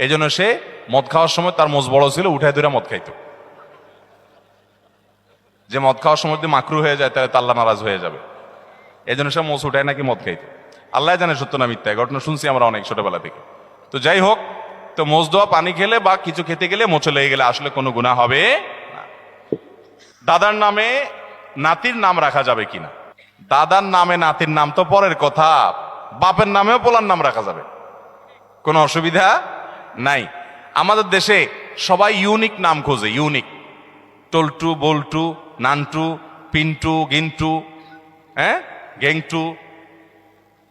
এই জন্য সে মদ খাওয়ার সময় তার মোষ বড় ছিল, উঠায় ধরে মদ খাইতো। যে মদ খাওয়ার সময় যদি মাকরু হয়ে যায় তাহলে আল্লাহ নারাজ হয়ে যাবে, এই জন্য সে মোষ উঠায় নাকি মদ খাইতো। আল্লাহ জানে সত্য না মিথ্যা, ঘটনা শুনছি আমরা অনেক ছোটবেলা থেকে। তো যাই হোক, তো মোষ ধোয়া পানি খেলে বা কিছু খেতে গেলে, মোচে লেগে গেলে আসলে কোনো গুনাহ হবে না। দাদার নামে নাতির নাম রাখা যাবে কিনা? দাদার নামে নাতির নাম তো পরের কথা, বাপের নামেও পোলার নাম রাখা যাবে, কোনো অসুবিধা নাই। আমাদের দেশে সবাই ইউনিক নাম খোঁজে, ইউনিক। টল্টু, বল্টু, নান্টু, পিন্টু, গিন্টু, গেংটু,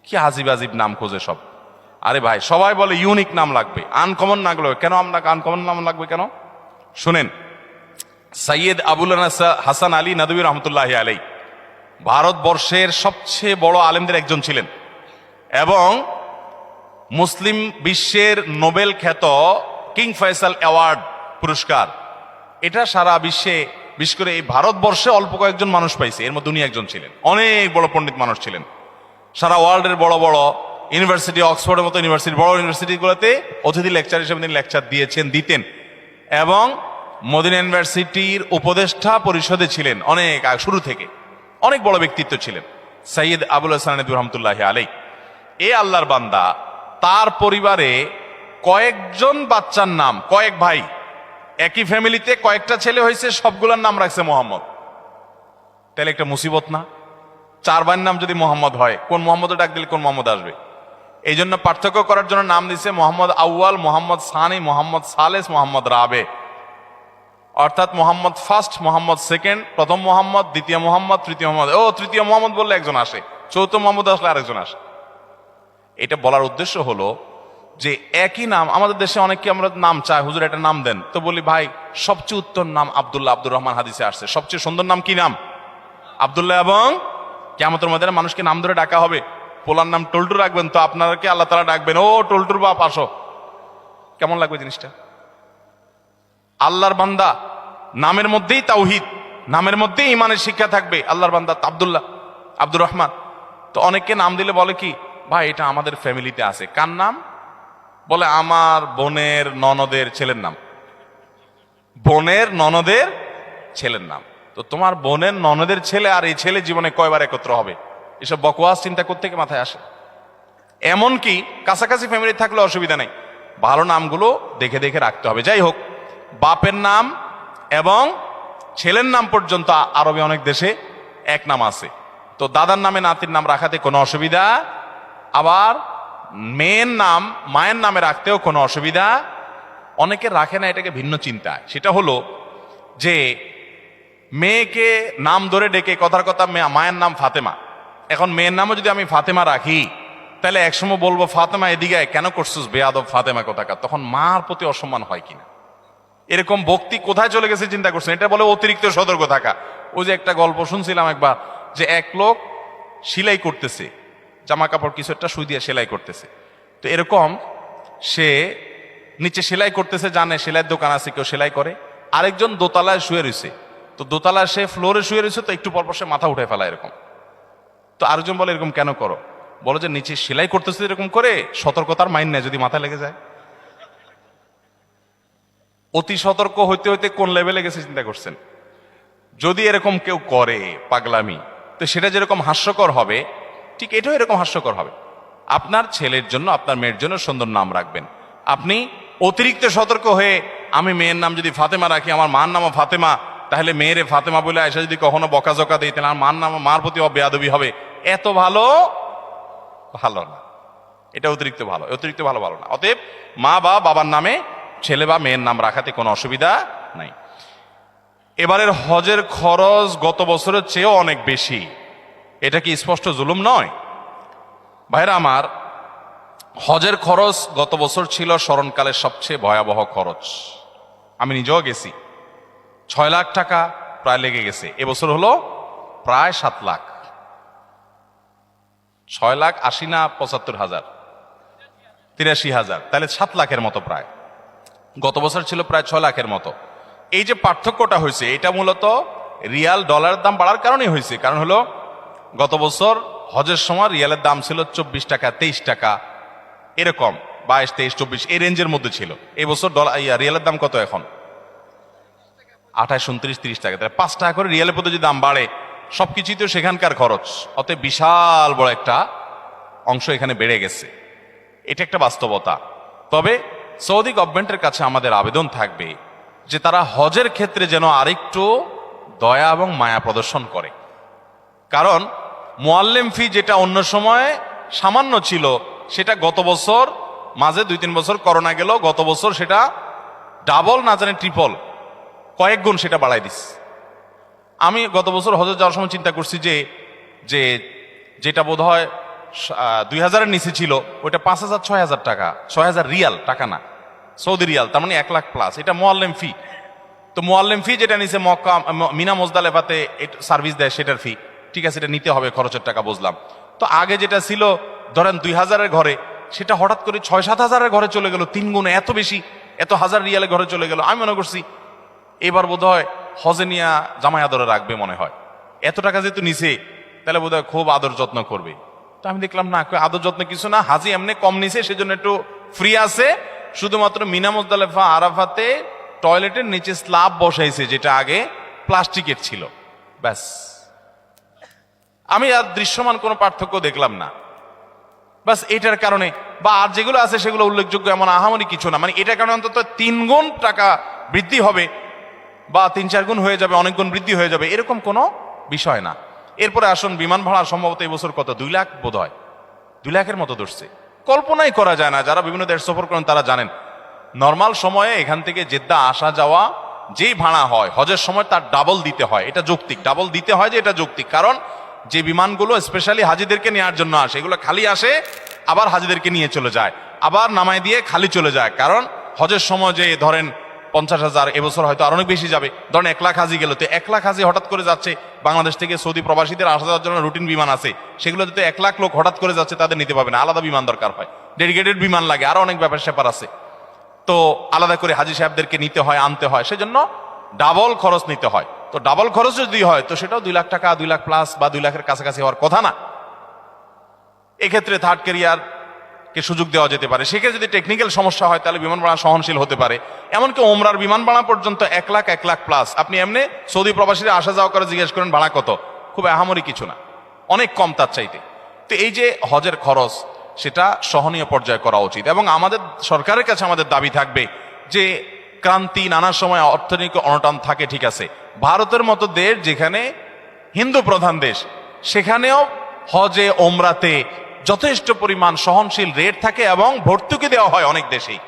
কি আজিব আজিব নাম খোঁজে সব। আরে ভাই, সবাই বলে ইউনিক নাম লাগবে, আনকমন না লাগবে কেন? আপনাকে আনকমন নাম লাগবে কেন? শুনেন, সৈয়দ আবুল হাসান আলী নদভী রহমতুল্লাহ আলাই ভারতবর্ষের সবচেয়ে বড় আলেমদের একজন ছিলেন এবং মুসলিম বিশ্বের নোবেল খ্যাত কিং ফয়সাল অ্যাওয়ার্ড পুরস্কার, এটা সারা বিশ্বে, বিশেষ করে এই ভারতবর্ষে অল্প কয়েকজন মানুষ পাইছে, এর মধ্যে উনি একজন ছিলেন। অনেক বড় পণ্ডিত মানুষ ছিলেন। সারা ওয়ার্ল্ডের বড় বড় ইউনিভার্সিটি, অক্সফোর্ডের মতো ইউনিভার্সিটি, বড় ইউনিভার্সিটিগুলোতে অতিথি লেকচার হিসেবে তিনি লেকচার দিতেন এবং মদিনা ইউনিভার্সিটির উপদেষ্টা পরিষদে ছিলেন অনেক শুরু থেকে। অনেক বড় ব্যক্তিত্ব ছিলেন সৈয়দ আবুল হাসান নদভী রহমতুল্লাহ আলাই। এ আল্লাহর বান্দা, তার পরিবারে কয়েকজন বাচ্চার নাম, কয়েক ভাই, একই ফ্যামিলিতে কয়েকটা ছেলে হয়েছে, সবগুলোর নাম রাখছে মোহাম্মদ। তাহলে একটা মুসিবত না? 4 ভাইয়ের নাম যদি মোহাম্মদ হয়, কোন মোহাম্মদ ডাক দিলে কোন মোহাম্মদ আসবে? এই জন্য পার্থক্য করার জন্য নাম দিছে মোহাম্মদ আউয়াল, মোহাম্মদ সানি, মোহাম্মদ সালেস, মোহাম্মদ রাবে। অর্থাৎ মোহাম্মদ ফার্স্ট, মোহাম্মদ সেকেন্ড, প্রথম মোহাম্মদ, দ্বিতীয় মোহাম্মদ, তৃতীয় মোহাম্মদ। তৃতীয় মোহাম্মদ বললে একজন আসে, চৌথ মোহাম্মদ আসলে আরেকজন আসে। এটা বলার উদ্দেশ্য হলো যে একই নাম আমাদের দেশে অনেকে আমরা নাম চাই, হুজুর একটা নাম দেন, তো বলি ভাই সবচেয়ে উত্তম নাম আব্দুল্লাহ, আব্দুর রহমান হাদিসে আসছে। সবচেয়ে সুন্দর নাম কি নাম? আব্দুল্লাহ। এবং কিয়ামতের মধ্যে মানুষকে নাম ধরে ডাকা হবে। পোলার নাম টল্টু রাখবেন তো আপনাকে আল্লাহ তাআলা ডাকবেন, ও টল্টুর বাপ আসো। কেমন লাগবে জিনিসটা? আল্লাহর বান্দা, নামের মধ্যেই তাওহীদ, নামের মধ্যেই ইমানের শিক্ষা থাকবে। আল্লাহর বান্দা আব্দুল্লাহ, আব্দুর রহমান। তো অনেককে নাম দিলে বলে কি, ভাই এটা আমাদের ফ্যামিলিতে আছে। কার নাম? বলে আমার বোনের ননদের ছেলের নাম। বোনের ননদের ছেলের নাম। তো তোমার বোনের ননদের ছেলে আর এই ছেলে জীবনে কয়বার একত্র হবে? এসব বকওয়াস চিন্তা করতে মাথায় আসে। এমনকি কাছাকাছি ফ্যামিলি থাকলে অসুবিধা নেই, ভালো নামগুলো দেখে দেখে রাখতে হবে। যাই হোক, বাপের নাম এবং ছেলের নাম পর্যন্ত আরবে অনেক দেশে এক নাম আছে। তো দাদার নামে নাতির নাম রাখাতে কোনো অসুবিধা, আবার মেয়ের নাম মায়ের নামে রাখতেও কোনো অসুবিধা। অনেকে রাখে না, এটাকে ভিন্ন চিন্তা। সেটা হলো যে মেয়েকে নাম ধরে ডেকে, কথার কথা মায়ের নাম ফাতেমা, এখন মেয়ের নামও যদি আমি ফাতেমা রাখি তাহলে একসময় বলবো ফাতেমা এদিকে কেন করছিস বেয়াদব ফাতেমা কোথাকার, তখন মার প্রতি অসম্মান হয় কিনা। এরকম ভক্তি কোথায় চলে গেছে চিন্তা করছেন? এটা বলে অতিরিক্ত সতর্ক থাকা। ওই যে একটা গল্প শুনছিলাম একবার, যে এক লোক সেলাই করতেছে, জামা কাপড় কিছু একটা সুই দিয়ে সেলাই করতেছে। তো এরকম সে নিচে সেলাই করতেছে, জানে সেলাইয়ের দোকান আছে, কেউ সেলাই করে। আরেকজন দোতলায় শুয়ে রয়েছে, তো দোতলায় সে ফ্লোরে শুয়ে রয়েছে, তো একটু পরপর সে মাথা উঠে ফেলা এরকম। তো আরেকজন বলে এরকম কেন করো? বলো যে নিচে সেলাই করতেছে এরকম করে, সতর্কতার মাইন নেই, যদি মাথা লেগে যায়। অতি সতর্ক হইতে হইতে কোন লেভেলে গেছে চিন্তা করছেন? যদি এরকম কেউ করে পাগলামি, তো সেটা যেরকম হাস্যকর হবে, ঠিক এটাও এরকম হাস্যকর হবে। আপনার ছেলের জন্য, আপনার মেয়ের জন্য সুন্দর নাম রাখবেন। আপনি অতিরিক্ত সতর্ক হয়ে, আমি মেয়ের নাম যদি ফাতেমা রাখি, আমার মার নামও ফাতেমা, তাহলে মেয়েরে ফাতেমা বলে আয়সা যদি কখনো বকাঝকা দিই, তাহলে আমার মার প্রতি বেয়াদবি হবে। এত ভালো না, এটা অতিরিক্ত ভালো, অতিরিক্ত ভালো না। অতএব মা বা বাবার নামে ছেলে বা মেয়ের নাম রাখাতে কোনো অসুবিধা নাই। এবারের হজের খরচ গত বছরের চেয়েও অনেক বেশি, এটা কি স্পষ্ট জুলুম নয়? ভাইরা আমার, হজের খরচ গত বছর ছিল স্মরণকালের সবচেয়ে ভয়াবহ খরচ। আমি নিজেও গেছি। 6 লাখ টাকা প্রায় লেগে গেছে। এবছর হলো প্রায় 7 লাখ। 6,80,000 না 75,000, 83,000, তাহলে 7 লাখের মতো প্রায়। গত বছর ছিল প্রায় 6 লাখের মতো। এই যে পার্থক্যটা হয়েছে, এটা মূলত রিয়াল ডলারের দাম বাড়ার কারণেই হয়েছে। কারণ হলো গত বছর হজের সময় রিয়ালের দাম ছিল 24 টাকা, 23 টাকা, এরকম 22, 23, 24 এই রেঞ্জের মধ্যে ছিল। এই বছর রিয়ালের দাম কত এখন? 28, 29, 30 টাকা। তাহলে 5 টাকা করে রিয়ালের প্রতি যদি দাম বাড়ে, সবকিছুই তো সেখানকার খরচ, অতএব বিশাল বড় একটা অংশ এখানে বেড়ে গেছে। এটা একটা বাস্তবতা। তবে সৌদি গভর্নমেন্টের কাছে আমাদের আবেদন থাকবে যে তারা হজের ক্ষেত্রে যেন আরেকটু দয়া এবং মায়া প্রদর্শন করে। কারণ মুআল্লিম ফি যেটা অন্য সময় সামান্য ছিল, সেটা গত বছর মাঝে 2-3 বছর করোনা গেল, গত বছর সেটা ডাবল না জানে ট্রিপল, কয়েক গুণ সেটা বাড়াই দিস। আমি গত বছর হজে যাওয়ার সময় চিন্তা করছি যে যেটা বোধ হয় 2,000-এর নিচে ছিল, ওইটা 5,000, 6,000 টাকা, 6,000 রিয়াল, টাকা না, সৌদি রিয়াল, তার মানে 1 লাখ প্লাস। এটা মুআল্লিম ফি। তো মুআল্লিম ফি যেটা নিচে মক্কা মিনা মুজদালেফাতে সার্ভিস দেয়, সেটার ফি, ঠিক আছে, এটা নিতে হবে, খরচের টাকা বুঝলাম। তো আগে যেটা ছিল ধরেন 2,000-এর ঘরে, সেটা হঠাৎ করে 6-7,000-এর ঘরে চলে গেল, 3 গুণে, এত বেশি, এত হাজার রিয়ালের ঘরে চলে গেল। আমি মনে করছি এবার বোধ হয় হজে নিয়ে জামাই আদরে রাখবে মনে হয়, এত টাকা যেহেতু নিছে তাহলে বোধ হয় খুব আদর যত্ন করবে। তো আমি দেখলাম না, আদর যত্ন কিছু না, হাজি এমনি কম নিছে, সেজন্য একটু ফ্রি আছে। শুধুমাত্র মিনা মুজদালেফা আরাফাতে টয়লেটের নিচে স্ল্যাব বসাইছে, যেটা আগে প্লাস্টিকের ছিল, ব্যাস। আমি আর দৃশ্যমান কোনো পার্থক্য দেখলাম না, বাস এটার কারণে। বা আর যেগুলো আছে সেগুলো উল্লেখযোগ্য এমন আহামরি কিছু না, মানে এটার কারণে অন্তত 3 গুণ টাকা বৃদ্ধি হবে বা 3-4 গুণ হয়ে যাবে, অনেক গুণ বৃদ্ধি হয়ে যাবে, এরকম কোনো বিষয় না। এরপরে আসুন, বিমান ভাড়া সম্ভবত এই বছর কত, 2 লাখ বোধ হয়, 2 লাখের মতো ধরছে। কল্পনাই করা যায় না, যারা বিভিন্ন দেশ সফর করেন তারা জানেন। নর্মাল সময়ে এখান থেকে জেদ্দা আসা যাওয়া যেই ভাড়া হয়, হজের সময় তার ডাবল দিতে হয়। এটা যৌক্তিক, ডাবল দিতে হয় যে এটা যৌক্তিক। কারণ যে বিমানগুলো স্পেশালি হাজিদেরকে নেওয়ার জন্য আসে, এগুলো খালি আসে, আবার হাজিদেরকে নিয়ে চলে যায়, আবার নামায় দিয়ে খালি চলে যায়। কারণ হজের সময় যে ধরেন 50,000, এবছর হয়তো আর অনেক বেশি যাবে, ধরেন 1 লাখ হাজি গেল, তো 1 লাখ হাজি হঠাৎ করে যাচ্ছে বাংলাদেশ থেকে, সৌদি প্রবাসীদের আসা যাওয়ার জন্য রুটিন বিমান আছে, সেগুলো যদি 1 লাখ লোক হঠাৎ করে যাচ্ছে, তাদের নিতে পারবে না, আলাদা বিমান দরকার হয়, ডেডিকেটেড বিমান লাগে, আরো অনেক ব্যাপার স্যাপার আছে। তো আলাদা করে হাজি সাহেবদেরকে নিতে হয়, আনতে হয়, সেজন্য ডাবল খরচ নিতে হয়। তো ডাবল খরচ যদি হয়, তো সেটাও 2 লাখ টাকা, 2 লাখ প্লাস বা 2 লাখের কাছাকাছি হওয়ার কথা না। এক্ষেত্রে থার্ড ক্যারিয়ার কে সুযোগ দেওয়া যেতে পারে। সেক্ষেত্রে যদি টেকনিক্যাল সমস্যা হয়, তাহলে বিমান ভাড়া সহনশীল হতে পারে। এমনকি ওমরার বিমান ভাড়া পর্যন্ত 1 লাখ, 1 লাখ প্লাস। আপনি এমনি সৌদি প্রবাসীরা আসা যাওয়া করে জিজ্ঞেস করেন ভাড়া কত, খুব আহামরি কিছু না, অনেক কম তার চাইতে। তো এই যে হজের খরচ, সেটা সহনীয় পর্যায়ে করা উচিত। এবং আমাদের সরকারের কাছে আমাদের দাবি থাকবে যে ক্রান্তি, নানা সময় অর্থনৈতিক অনটন থাকে, ঠিক আছে, ভারতের মতো দেশ যেখানে হিন্দু প্রধান দেশ, সেখানেও হজে ওমরাতে যথেষ্ট পরিমাণ সহনশীল রেট থাকে এবং ভর্তুকি দেওয়া হয় অনেক দেশেই।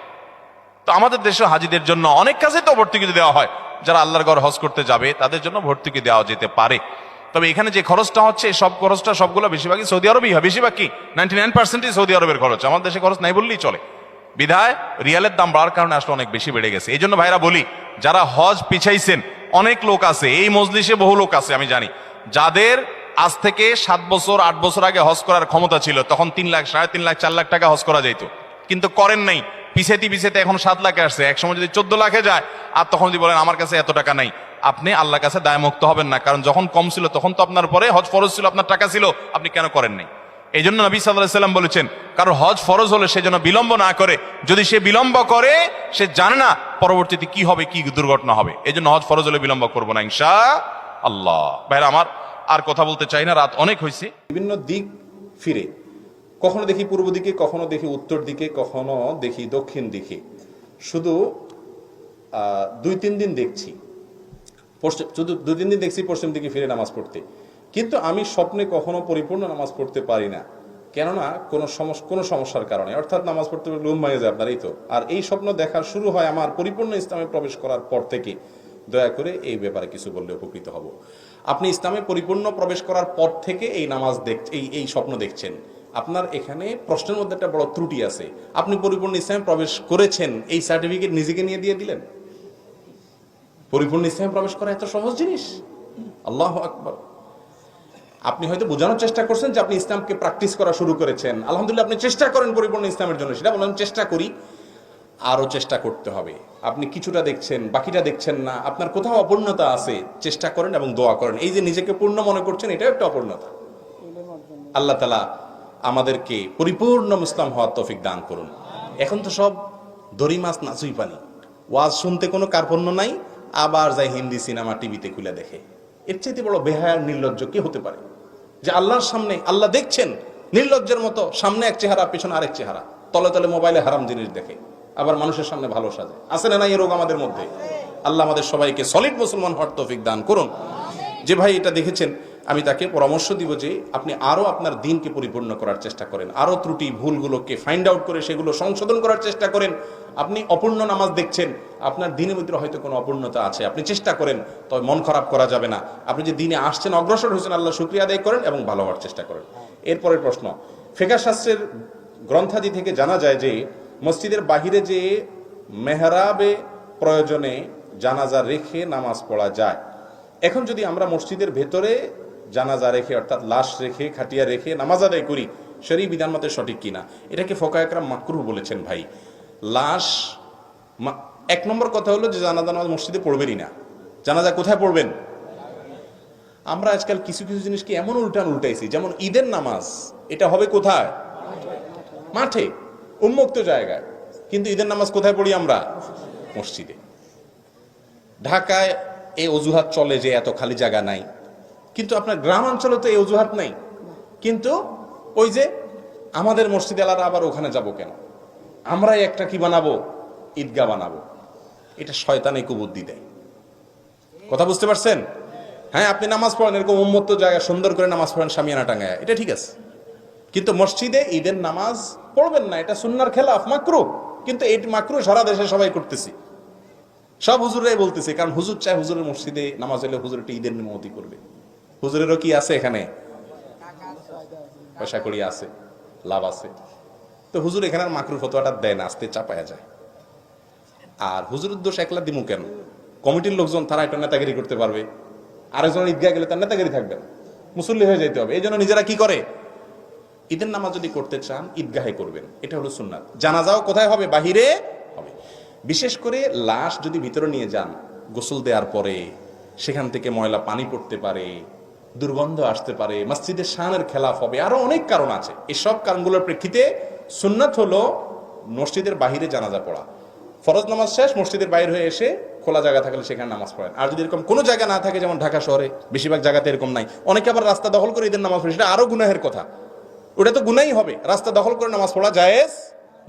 তো আমাদের দেশে হাজিদের জন্য অনেক কাজে তো ভর্তুকি দেওয়া হয়, যারা আল্লাহর ঘর হজ করতে যাবে তাদের জন্য ভর্তুকি দেওয়া যেতে পারে। তবে এখানে যে খরচটা হচ্ছে, সব খরচটা সবগুলো বেশিরভাগই সৌদি আরবই হয়, বেশিরভাগ কি 99%ই সৌদি আরবের খরচ, আমাদের দেশে খরচ নাই বললেই চলে। বিধায় রিয়ালের দাম বাড়ার কারণে আসলে অনেক বেশি বেড়ে গেছে। এই জন্য ভাইরা বলি, যারা হজ পিছাইছেন, অনেক লোক আছে এই মজলিসে, বহু লোক আছে আমি জানি, যাদের আজ থেকে 7 বছর 8 বছর আগে হজ করার ক্ষমতা ছিল, তখন 3 লাখ, 3.5 লাখ, 4 লাখ টাকা হজ করা যেত, কিন্তু করেন নাই, পিছাইতে এখন 7 লাখে আসছে, একসময় যদি 14 লাখে যায়, আর তখন যদি বলেন আমার কাছে এত টাকা নাই, আপনি আল্লাহর কাছে দায়মুক্ত হবেন না। কারণ যখন কম ছিল তখন তো আপনার পরে হজ ফরজ ছিল, আপনার টাকা ছিল, আপনি কেন করেন নাই? এই জন্য নবী সাল্লাল্লাহু আলাইহি ওয়াসাল্লাম বলেছেন, কারণ হজ ফরজ হলে সে যেন বিলম্ব না করে। যদি সে বিলম্ব করে, সে জানে না পরবর্তীতে কি হবে, কি দুর্ঘটনা হবে। এই জন্য হজ ফরজ হলে বিলম্ব করবো না ইনশাআল্লাহ। ভাইরা আমার, আর কথা বলতে চাই না, রাত অনেক হয়েছে। বিভিন্ন দিক ফিরে, কখনো দেখি পূর্ব দিকে, কখনো দেখি উত্তর দিকে, কখনো দেখি দক্ষিণ দিকে। শুধু 2-3 দিন দেখছি শুধু 2-3 দিন দেখছি পশ্চিম দিকে ফিরে নামাজ পড়তে। কিন্তু আমি স্বপ্নে কখনো পরিপূর্ণ নামাজ পড়তে পারি না, কেননা কোনো সমস্যার কারণে। অর্থাৎ নামাজ পড়তে ঘুম ভেঙে যায় আপনার, এই তো। আর এই স্বপ্ন দেখার শুরু হয় আমার পরিপূর্ণ ইসলামে প্রবেশ করার পর থেকে। দয়া করে এই ব্যাপারে কিছু বললে উপকৃত হব। আপনি ইসলামে পরিপূর্ণ প্রবেশ করার পর থেকে এই নামাজ এই স্বপ্ন দেখছেন, আপনার এখানে প্রশ্নের মধ্যে একটা বড় ত্রুটি আছে। আপনি পরিপূর্ণ ইসলামে প্রবেশ করেছেন, এই সার্টিফিকেট নিজেকে নিয়ে দিয়ে দিলেন। পরিপূর্ণ ইসলামে প্রবেশ করা এত সহজ জিনিস? আল্লাহু আকবার। আপনি হয়তো বোঝানোর চেষ্টা করছেন যে আপনি ইসলামকে প্র্যাকটিস করা শুরু করেছেন, আলহামদুলিল্লাহ, আপনি চেষ্টা করেন পরিপূর্ণ ইসলামের জন্য, সেটা বললাম চেষ্টা করি, আরো চেষ্টা করতে হবে। আপনি কিছুটা দেখছেন, বাকিটা দেখছেন না, আপনার কোথাও অপূর্ণতা আছে, চেষ্টা করেন এবং দোয়া করেন। এই যে নিজেকে পূর্ণ মনে করছেন, এটাও একটা অপূর্ণতা। আল্লাহ তাআলা আমাদেরকে পরিপূর্ণ মুসলিম হওয়ার তৌফিক দান করুন। এখন তো সব দড়ি মাছ নাচুই পানি, ওয়াজ শুনতে কোনো কার্পণ্য নাই, আবার যাই হিন্দি সিনেমা টিভিতে খুলে দেখে। এর চাইতে বড় বেহায়ার নির্লজ্জ কি হতে পারে? যে আল্লাহর সামনে, আল্লাহ দেখছেন, নির্লজ্জের মতো সামনে এক চেহারা, পেছনে আরেক চেহারা, তলে তলে মোবাইলে হারাম জিনিস দেখে, আবার মানুষের সামনে ভালো সাজে। আছে না নাই এই রোগ আমাদের মধ্যে? আল্লাহ আমাদের সবাইকে সলিড মুসলমান হওয়ার তৌফিক দান করুন। যে ভাই এটা দেখেছেন, আমি তাকে পরামর্শ দিব যে আপনি আরো আপনার দিনকে পরিপূর্ণ করার চেষ্টা করেন, আরো ত্রুটি ভুলগুলোকে ফাইন্ড আউট করে সেগুলো সংশোধন করার চেষ্টা করেন। আপনি অপূর্ণ নামাজ দেখছেন, আপনার দিনের ভিতরে হয়তো কোনো অপূর্ণতা আছে, আপনি চেষ্টা করেন, তবে মন খারাপ করা যাবে না। আপনি যে দিনে আসছেন, অগ্রসর হয়েছেন, আল্লাহ শুকরিয়া আদায় করেন এবং ভালো হওয়ার চেষ্টা করেন। এরপরের প্রশ্ন, ফিকহ শাস্ত্রের গ্রন্থাদি থেকে জানা যায় যে মসজিদের বাহিরে যে মেহরাবে প্রয়োজনে জানাজা রেখে নামাজ পড়া যায়। এখন যদি আমরা মসজিদের ভেতরে জানাজা রেখে, অর্থাৎ লাশ রেখে, খাটিয়া রেখে নামাজ আদায় করি, শরীঈ বিধান মতে সঠিক কিনা? এটাকে ফুকাহা একরাম মাকরুহ বলেছেন। ভাই, লাশ, এক নম্বর কথা হলো যে জানাজা নামাজ মসজিদে পড়বেনই না। জানাজা কোথায় পড়বেন? আমরা আজকাল কিছু কিছু জিনিসকে এমন উল্টাইছি, যেমন ঈদের নামাজ, এটা হবে কোথায়? মাঠে, উন্মুক্ত জায়গায়। কিন্তু ঈদের নামাজ কোথায় পড়ি আমরা? মসজিদে। ঢাকায় এই অজুহাত চলে যে এত খালি জায়গা নাই, কিন্তু আপনার গ্রাম অঞ্চলে তো এই অজুহাত নাই। কিন্তু ওই যে আমাদের মসজিদ এলাকা, আবার ওখানে যাব কেন? আমরাই একটা কি বানাবো? ঈদগাহ বানাবো। এটা শয়তানে কুবুদ্ধি দেয়। কথা বুঝতে পারছেন? হ্যাঁ, আপনি নামাজ পড়েন এরকম উন্মুক্ত জায়গায়, সুন্দর করে নামাজ পড়েন শামিয়ানা টাঙ্গায়, এটা ঠিক আছে, কিন্তু মসজিদে ঈদের নামাজ পড়বেন না, এটা সুন্নাহর খেলাফ, মাকরুহ। কিন্তু এই মাকরুহ সারা দেশে সবাই করতেছি, সব হুজুরাই বলতেছে, কারণ হুজুর চায় হুজুরের মসজিদে নামাজ হলে হুজুর একটা ঈদের নিমতি করবে। হুজুরেরও কি আছে এখানে? পয়সা কড়ি আছে, লাভ আছে। তো হুজুর এখানে আর মাকরুহ ফতোয়াটা দেয় না, আস্তে চাপায়া যায়। আর হুজুরের দোষ একলা দিমু কেন? কমিটির লোকজন তারা একটা নেতাগিরি করতে পারবে, আরেকজন ঈদগাহ গেলে তার নেতাগিরি থাকবে না, মুসল্লি হয়ে যেতে হবে। এই জন্য নিজেরা কি করে, ঈদের নামাজ যদি করতে চান ঈদগাহে করবেন, এটা হলো সুন্নাত। জানাজাও কোথায় হবে? বাহিরে হবে। বিশেষ করে লাশ যদি ভিতরে নিয়ে যান, গোসল দেওয়ার পরে সেখান থেকে ময়লা পানি পড়তে পারে, দুর্গন্ধ আসতে পারে, মসজিদের শানের খেলাফ হবে, আরো অনেক কারণ আছে। এসব কারণগুলোর প্রেক্ষিতে সুন্নাত হলো মসজিদের বাহিরে জানাজা পড়া। ফরজ নামাজ শেষ, মসজিদের বাইরে হয়ে এসে খোলা জায়গা থাকলে সেখানে নামাজ পড়েন। আর যদি এরকম কোনো জায়গা না থাকে, যেমন ঢাকা শহরে বেশিরভাগ জায়গাতে এরকম নাই, অনেকে আবার রাস্তা দখল করে ঈদের নামাজ পড়ে, সেটা আরো গুনাহের কথা। ওটা তো গুনাই হবে, রাস্তা দখল করে নামাজ পড়া জায়েজ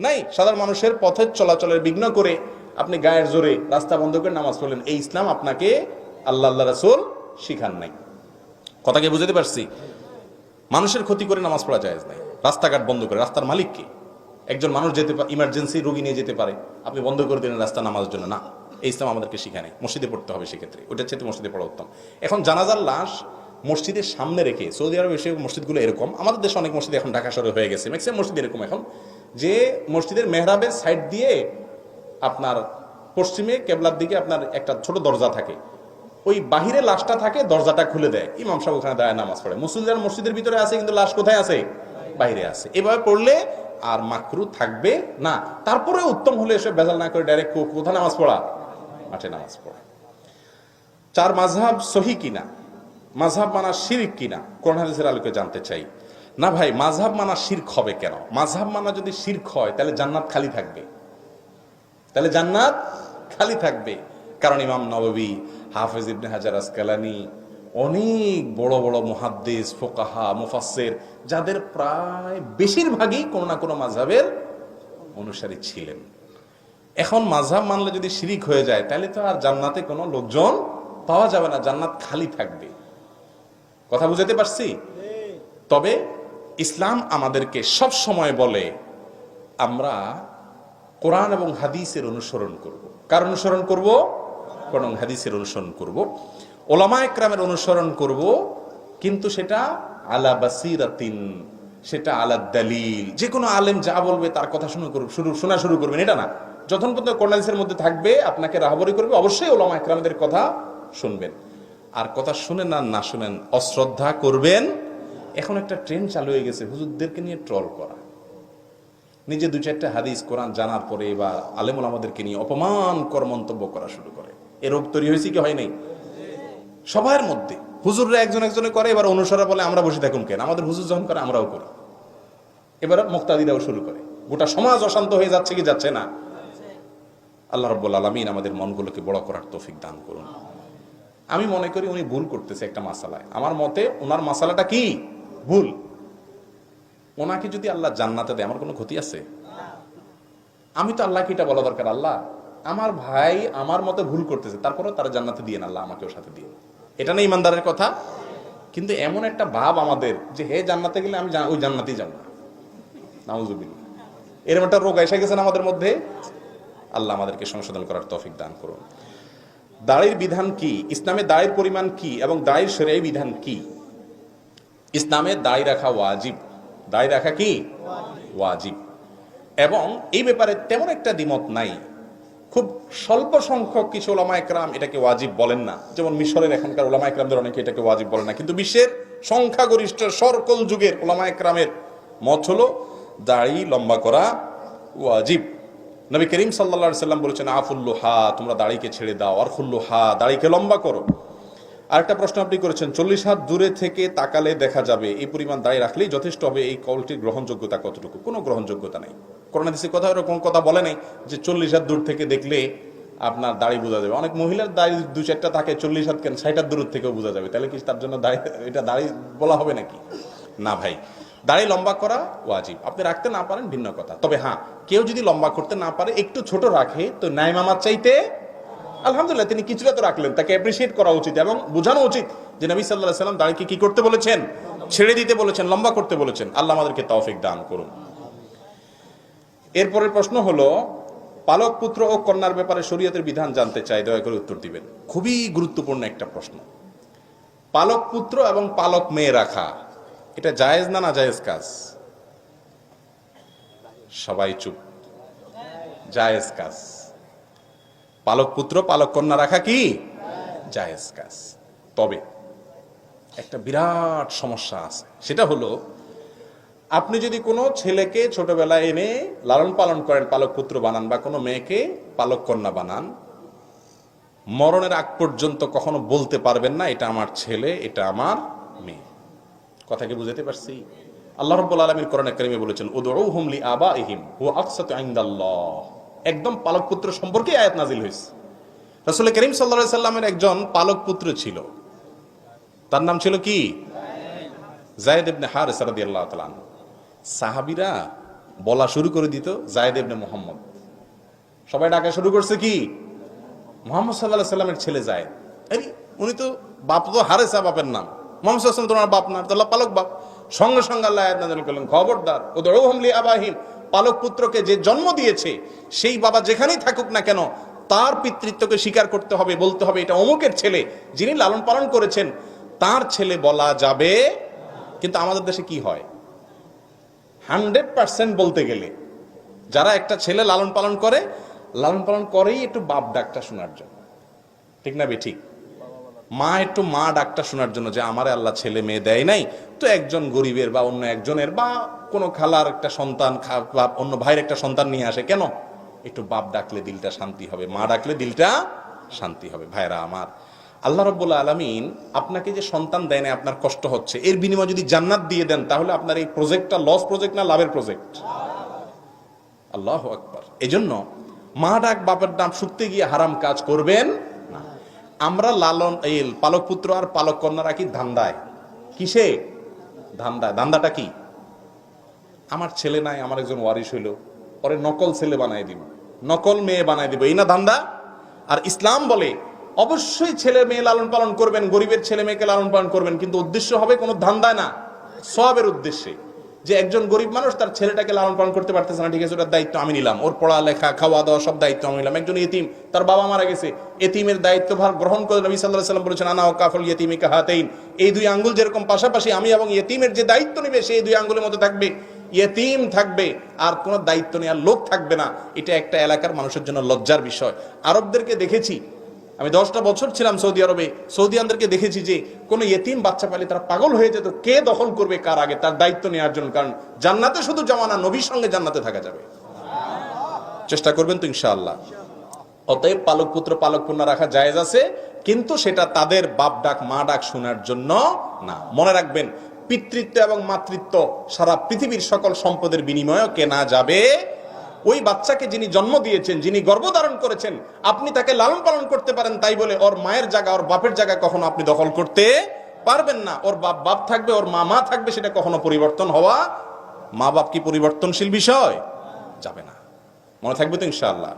নাই। সাধারণ মানুষের পথের চলাচলের বিঘ্ন করে আপনি গায়ের জোরে রাস্তা বন্ধ করে নামাজ পড়লেন, এই ইসলাম আপনাকে আল্লাহ রাসূল শিখান নাই। কথাকে বুঝাতে পারছি? মানুষের ক্ষতি করে নামাজ পড়া জায়েজ নাই। রাস্তাঘাট বন্ধ করে, রাস্তার মালিককে, একজন মানুষ যেতে পারে, ইমার্জেন্সি রোগী নিয়ে যেতে পারে, আপনি বন্ধ করে দিলেন রাস্তা নামাজের জন্য, না, এই ইসলাম আমাদেরকে শিখায় নাই। মসজিদে পড়তে হবে, সেক্ষেত্রে ওটার চাইতে মসজিদে পড়া উত্তম। এখন জানাজার লাশ মসজিদের সামনে রেখে, সৌদি আরব এসে মসজিদগুলো এরকম, আমাদের দেশে অনেক মসজিদ এখন ঢাকা শহরে হয়ে গেছে, ম্যাক্সিমাম মসজিদ এরকম এখন, যে মসজিদের মেহরাবের সাইড দিয়ে আপনার পশ্চিমে কেবলার দিকে আপনার একটা ছোট দরজা থাকে, ওই বাহিরে লাশটা থাকে, দরজাটা খুলে দেয়, ইমাম সাহেব ওখানে দাঁড়ায় নামাজ পড়ে। মুসলিমরা মসজিদের ভিতরে আছে, কিন্তু লাশ কোথায় আছে? বাইরে আছে। এভাবে পড়লে আর মাকরুহ থাকবে না। তারপরে উত্তম হলে এসে বেজাল না করে ডাইরেক্ট কোথায় নামাজ পড়া? মাঠে নামাজ পড়া। 4, মাযহাব সহি কিনা, মাযহাব মানা শিরক কিনা, কোরআন হাদিসের আলোকে জানতে চাই। না ভাই, মাযহাব মানা শিরক হবে কেন? মাযহাব মানা যদি শিরক হয়, তাহলে জান্নাত খালি থাকবে, তাহলে জান্নাত খালি থাকবে। কারণ ইমাম নববী, হাফেজ ইবনে হাজার আসকালানি, অনেক বড় বড় মুহাদ্দিস, ফুকাহা, মুফাসসির, যাদের প্রায় বেশিরভাগই কোনো না কোনো মাযহাবের অনুসারী ছিলেন। এখন মাযহাব মানলে যদি শিরিক হয়ে যায়, তাহলে তো আর জান্নাতে কোনো লোকজন পাওয়া যাবে না, জান্নাত খালি থাকবে। কথা বুঝাতে পারছি? তবে ইসলাম আমাদেরকে সব সময় বলে আমরা কোরআন এবং হাদিসের অনুসরণ করব। কার অনুসরণ করব? কোরআন এবং হাদিসের অনুসরণ করব, ওলামা ইকরামের অনুসরণ করব, কিন্তু সেটা আলা বাসিরাতিন, সেটা আলা দালিল। যে কোনো আলেম যা বলবে তার কথা শোনা শুরু করবেন, এটা না। যখন পর্যন্ত কোরআনের মধ্যে থাকবে আপনাকে রাহবরি করবে, অবশ্যই ওলামা একরামদের কথা শুনবেন। আর কথা শুনেন আর না শুনেন, অশ্রদ্ধা করবেন। এখন একটা ট্রেন্ড চালু হয়ে গেছে হুজুরদেরকে নিয়ে ট্রল করা, নিজে দু চারটা হাদিস কোরআন জানার পরে বা আলেমুল আমাদেরকে নিয়ে অপমানকর মন্তব্য করা শুরু করে। এ রোগ তৈরি হয়েছে কি হয় নাই সবার মধ্যে? হুজুররা একজন একজনে করে, এবার অনুসরা বলে আমরা বসে থাকুন কেন, আমাদের হুজুর যখন করে আমরাও করি। এবার মুক্তাদিরাও শুরু করে। গোটা সমাজ অশান্ত হয়ে যাচ্ছে কি যাচ্ছে না? আল্লাহ রাব্বুল আলামিন আমাদের মনগুলোকে বড় করার তৌফিক দান করুন। আমি মনে করি উনি ভুল করতেছে একটা মাসালায়। আমার মতে ওনার মাসালাটা কি ভুল। ওনাকে যদি আল্লাহ জান্নাতে দেয় আমার কোনো ক্ষতি আছে? আমি তো আল্লাহকে এটা বলা দরকার, আল্লাহ আমার ভাই আমার মতে ভুল করতেছে, তারপরে তারা জান্নাতে দিয়ে না, আল্লাহ আমাকেও সাথে দিয়ে। এটা না ইমানদারের কথা? কিন্তু এমন একটা ভাব আমাদের যে হে জান্নাতে গেলে আমি ওই জান্নাতেই যাব না, নাউজুবিল্লাহ। এরকম একটা রোগ এসে গেছে আমাদের মধ্যে। আল্লাহ আমাদেরকে সংশোধন করার তৌফিক দান করুন। দাড়ির বিধান কি, ইসলামে দাড়ির পরিমাণ কি এবং দাড়ির শরীয়ী বিধান কি? ইসলামে দাড়ি রাখা ওয়াজিব। দাড়ি রাখা কি ওয়াজিব, এবং এই ব্যাপারে তেমন একটা দ্বিমত নাই। খুব স্বল্প সংখ্যক কিছু ওলামা একরাম এটাকে ওয়াজিব বলেন না, যেমন মিশরের এখানকার ওলামা একরামদের অনেকে এটাকে ওয়াজিব বলেন না, কিন্তু বিশ্বের সংখ্যাগরিষ্ঠ সকল যুগের ওলামা একরামের মত হলো দাড়ি লম্বা করা ওয়াজিব। নবী করিম সাল্লাল্লাহু আলাইহি সাল্লাম বলেছেন আফুল্লুহা, তোমরা দাড়িকে ছেড়ে দাও, আর খুল্লুহা, দাড়িকে লম্বা করো। আরেকটা প্রশ্ন আপনি করেছেন 40 হাত দূরে থেকে তাকালে দেখা যাবে, এই পরিমাণ দাড়ি রাখলেই যথেষ্ট হবে, এই কলটির গ্রহণযোগ্যতা কতটুকু? কোনো গ্রহণযোগ্যতা নেই। কোরআন হাদিসে কথা এরকম কথা বলে নাই যে 40 হাত দূর থেকে দেখলে আপনার দাড়ি বোঝা যাবে। অনেক মহিলার দাড়ি দু চারটা থাকে, 40 হাত কেন 60 হাত দূর থেকেও বোঝা যাবে, তাহলে কি তার জন্য দাড়ি এটা দাড়ি বলা হবে নাকি? না ভাই, দাড়ি লম্বা করা ওয়াজিব। আপনি রাখতে না পারেন ভিন্ন কথা, তবে হ্যাঁ কেউ যদি লম্বা করতে না পারে একটু ছোট রাখে তো নাই মামার চাইতে আলহামদুলিল্লাহ, তিনি কিছুটা তো রাখলেন, তাকে অ্যাপ্রিসিয়েট করা উচিত এবং বোঝানো উচিত যে নবী সাল্লাল্লাহু আলাইহি ওয়াসাল্লাম দাড়িকে কি করতে বলেছেন? ছেড়ে দিতে বলেছেন, লম্বা করতে বলেছেন। আল্লাহ আমাদেরকে তৌফিক দান করুন। এরপরের প্রশ্ন হলো পালক পুত্র ও কন্যার ব্যাপারে শরীয়তের বিধান জানতে চাই, দয়া করে উত্তর দিবেন। খুবই গুরুত্বপূর্ণ একটা প্রশ্ন। পালক পুত্র এবং পালক মেয়ে রাখা এটা জায়েজ না নাজায়েজ কাজ? সবাই চুপ। জায়েজ কাজ। পালক পুত্র পালক কন্যা রাখা কি জায়েজ কাজ। তবে একটা বিরাট সমস্যা আছে, সেটা হলো আপনি যদি কোনো ছেলেকে ছোটবেলায় এনে লালন পালন করেন, পালক পুত্র বানান, বা কোনো মেয়েকে পালক কন্যা বানান, মরণের আগ পর্যন্ত কখনো বলতে পারবেন না এটা আমার ছেলে, এটা আমার মেয়ে। কথা কি বুঝাতে পারছি? আল্লাহ রাব্বুল আলামিন কোরআনে কারীমে বলেছেন উদউহুম লিআবাইহিম হুয়া আকসাতু ইনদাল্লাহ। একদম পালক পুত্র সম্পর্কে আয়াত নাজিল হয়েছে। রাসূল করিম সাল্লাল্লাহু আলাইহি সাল্লামের একজন পালক পুত্র ছিল, তার নাম ছিল কি? যায়েদ ইবনে হারিসা রাদিয়াল্লাহু তাআলা আনহু। সাহাবীরা বলা শুরু করে দিত যায়েদ ইবনে মুহাম্মদ। সবাই ডাকা শুরু করছে কি? মুহাম্মদ সাল্লাল্লাহু আলাইহি সাল্লামের ছেলে যায়েদ। আরে উনি তো বাপ তো হারিসা, বাপের নাম। মুহাম্মদ সাল্লাল্লাহু আলাইহি সাল্লাম তোমার বাপ না, তাহলে পালক বাপ। সঙ্গে সঙ্গে আল্লাহ আয়াত নাযিল করলেন খবরদার উদউহুম লিআবাইহিম, পালক পুত্রকে যে জন্ম দিয়েছে সেই বাবা যেখানেই থাকুক না কেন তার পিতৃত্বকে স্বীকার করতে হবে, বলতে হবে এটা অমুকের ছেলে, যিনি লালন পালন করেছেন তার ছেলে বলা যাবে। কিন্তু আমাদের দেশে কি হয়, 100% বলতে গেলে যারা একটা ছেলে লালন পালন করেই একটু বাপ ডাকটা শোনার জন্য, ঠিক না বে ঠিক? মা একটু মা ডাকটা শোনার জন্য, যে আমারে আল্লাহ ছেলে মেয়ে দেয় নাই, তো একজন গরিবের বা অন্য একজনের বা কোনো খালার একটা সন্তান বা অন্য ভাইয়ের একটা সন্তান নিয়ে আসে, কেন? একটু বাপ ডাকলে দিলটা শান্তি হবে, মা ডাকলে দিলটা শান্তি হবে। ভাইরা আমার, আল্লাহ রাব্বুল আলামিন আপনাকে যে সন্তান দেয় না, আপনার কষ্ট হচ্ছে, এর বিনিময়ে যদি জান্নাত দিয়ে দেন, তাহলে আপনার এই প্রজেক্টটা লস প্রজেক্ট না লাভের প্রজেক্ট? আল্লাহু আকবার। এজন্য মা ডাক বাপের নাম শুনতে গিয়ে হারাম কাজ করবেন না। আমরা লালন এই পালক পুত্র আর পালক কন্যা রাখি ধান্দায়। কিসে ধান্দায়? ধান্দাটা কি? আমার ছেলে নাই, আমার একজন ওয়ারিশ হইল, পরে নকল ছেলে বানাই দিব, নকল মেয়ে বানাই দিব, এই না ধান্দা? আর ইসলাম বলে অবশ্যই ছেলে মেয়ে লালন পালন করবেন, গরিবের ছেলে মেয়েকে লালন পালন করবেন, কিন্তু উদ্দেশ্য হবে কোনো ধান্দায় না, সওয়াবের উদ্দেশ্যে। যে একজন গরিব মানুষ তার ছেলেটাকে লালন পালন করতে পারতেছে না, ঠিক আছে, ওটার দায়িত্ব আমি নিলাম, ওর পড়ালেখা খাওয়া দাওয়া সব দায়িত্ব আমি নিলাম। একজন ইতিম, তার বাবা মারা গেছে, এতিমের দায়িত্বভার গ্রহণ করে নবী সাল্লাল্লাহু আলাইহি সাল্লাম বলেছেন আনা ওয়া কাফুল ইয়াতিমি কাহাতাইন, এই দুই আঙ্গুল যেরকম পাশাপাশি, আমি এবং ইতিমের যে দায়িত্ব নেবে সেই দুই আঙ্গুলের মতো থাকবে। ইয়েতিম থাকবে আর কোনো দায়িত্ব নেওয়ার লোক থাকবে না, এটা একটা এলাকার মানুষের জন্য লজ্জার বিষয়। আরবদেরকে দেখেছি, আমি 10টা বছর ছিলাম সৌদি আরবে, সৌদিয়ানদেরকে দেখেছি যে কোনো ইয়েতিম বাচ্চা পেলে তারা পাগল হয়ে যেত কে দখল করবে কার আগে, তার দায়িত্ব নেওয়ার জন্য। কারণ জান্নাতে শুধু জামানা, নবীর সঙ্গে জান্নাতে থাকা যাবে। চেষ্টা করবেন তো ইনশাআল্লাহ। অতএব পালক পুত্র পালক কন্যা রাখা জায়েজ আছে, কিন্তু সেটা তাদের বাপ ডাক মা ডাক শোনার জন্য না। মনে রাখবেন, পিতৃত্ব এবং মাতৃত্ব সারা পৃথিবীর সকল সম্পদের বিনিময়ে কেনা যাবে। ওই বাচ্চাকে যিনি জন্ম দিয়েছেন, যিনি গর্ভধারণ করেছেন, আপনি তাকে লালন পালন করতে পারেন, তাই বলে ওর মায়ের জায়গা ওর বাপের জায়গা কখনো আপনি দখল করতে পারবেন না। ওর বাপ বাপ থাকবে, ওর মা মা থাকবে, সেটা কখনো পরিবর্তন হওয়া, মা বাপ কি পরিবর্তনশীল বিষয়? যাবে না। মনে থাকবে তো ইনশাআল্লাহ।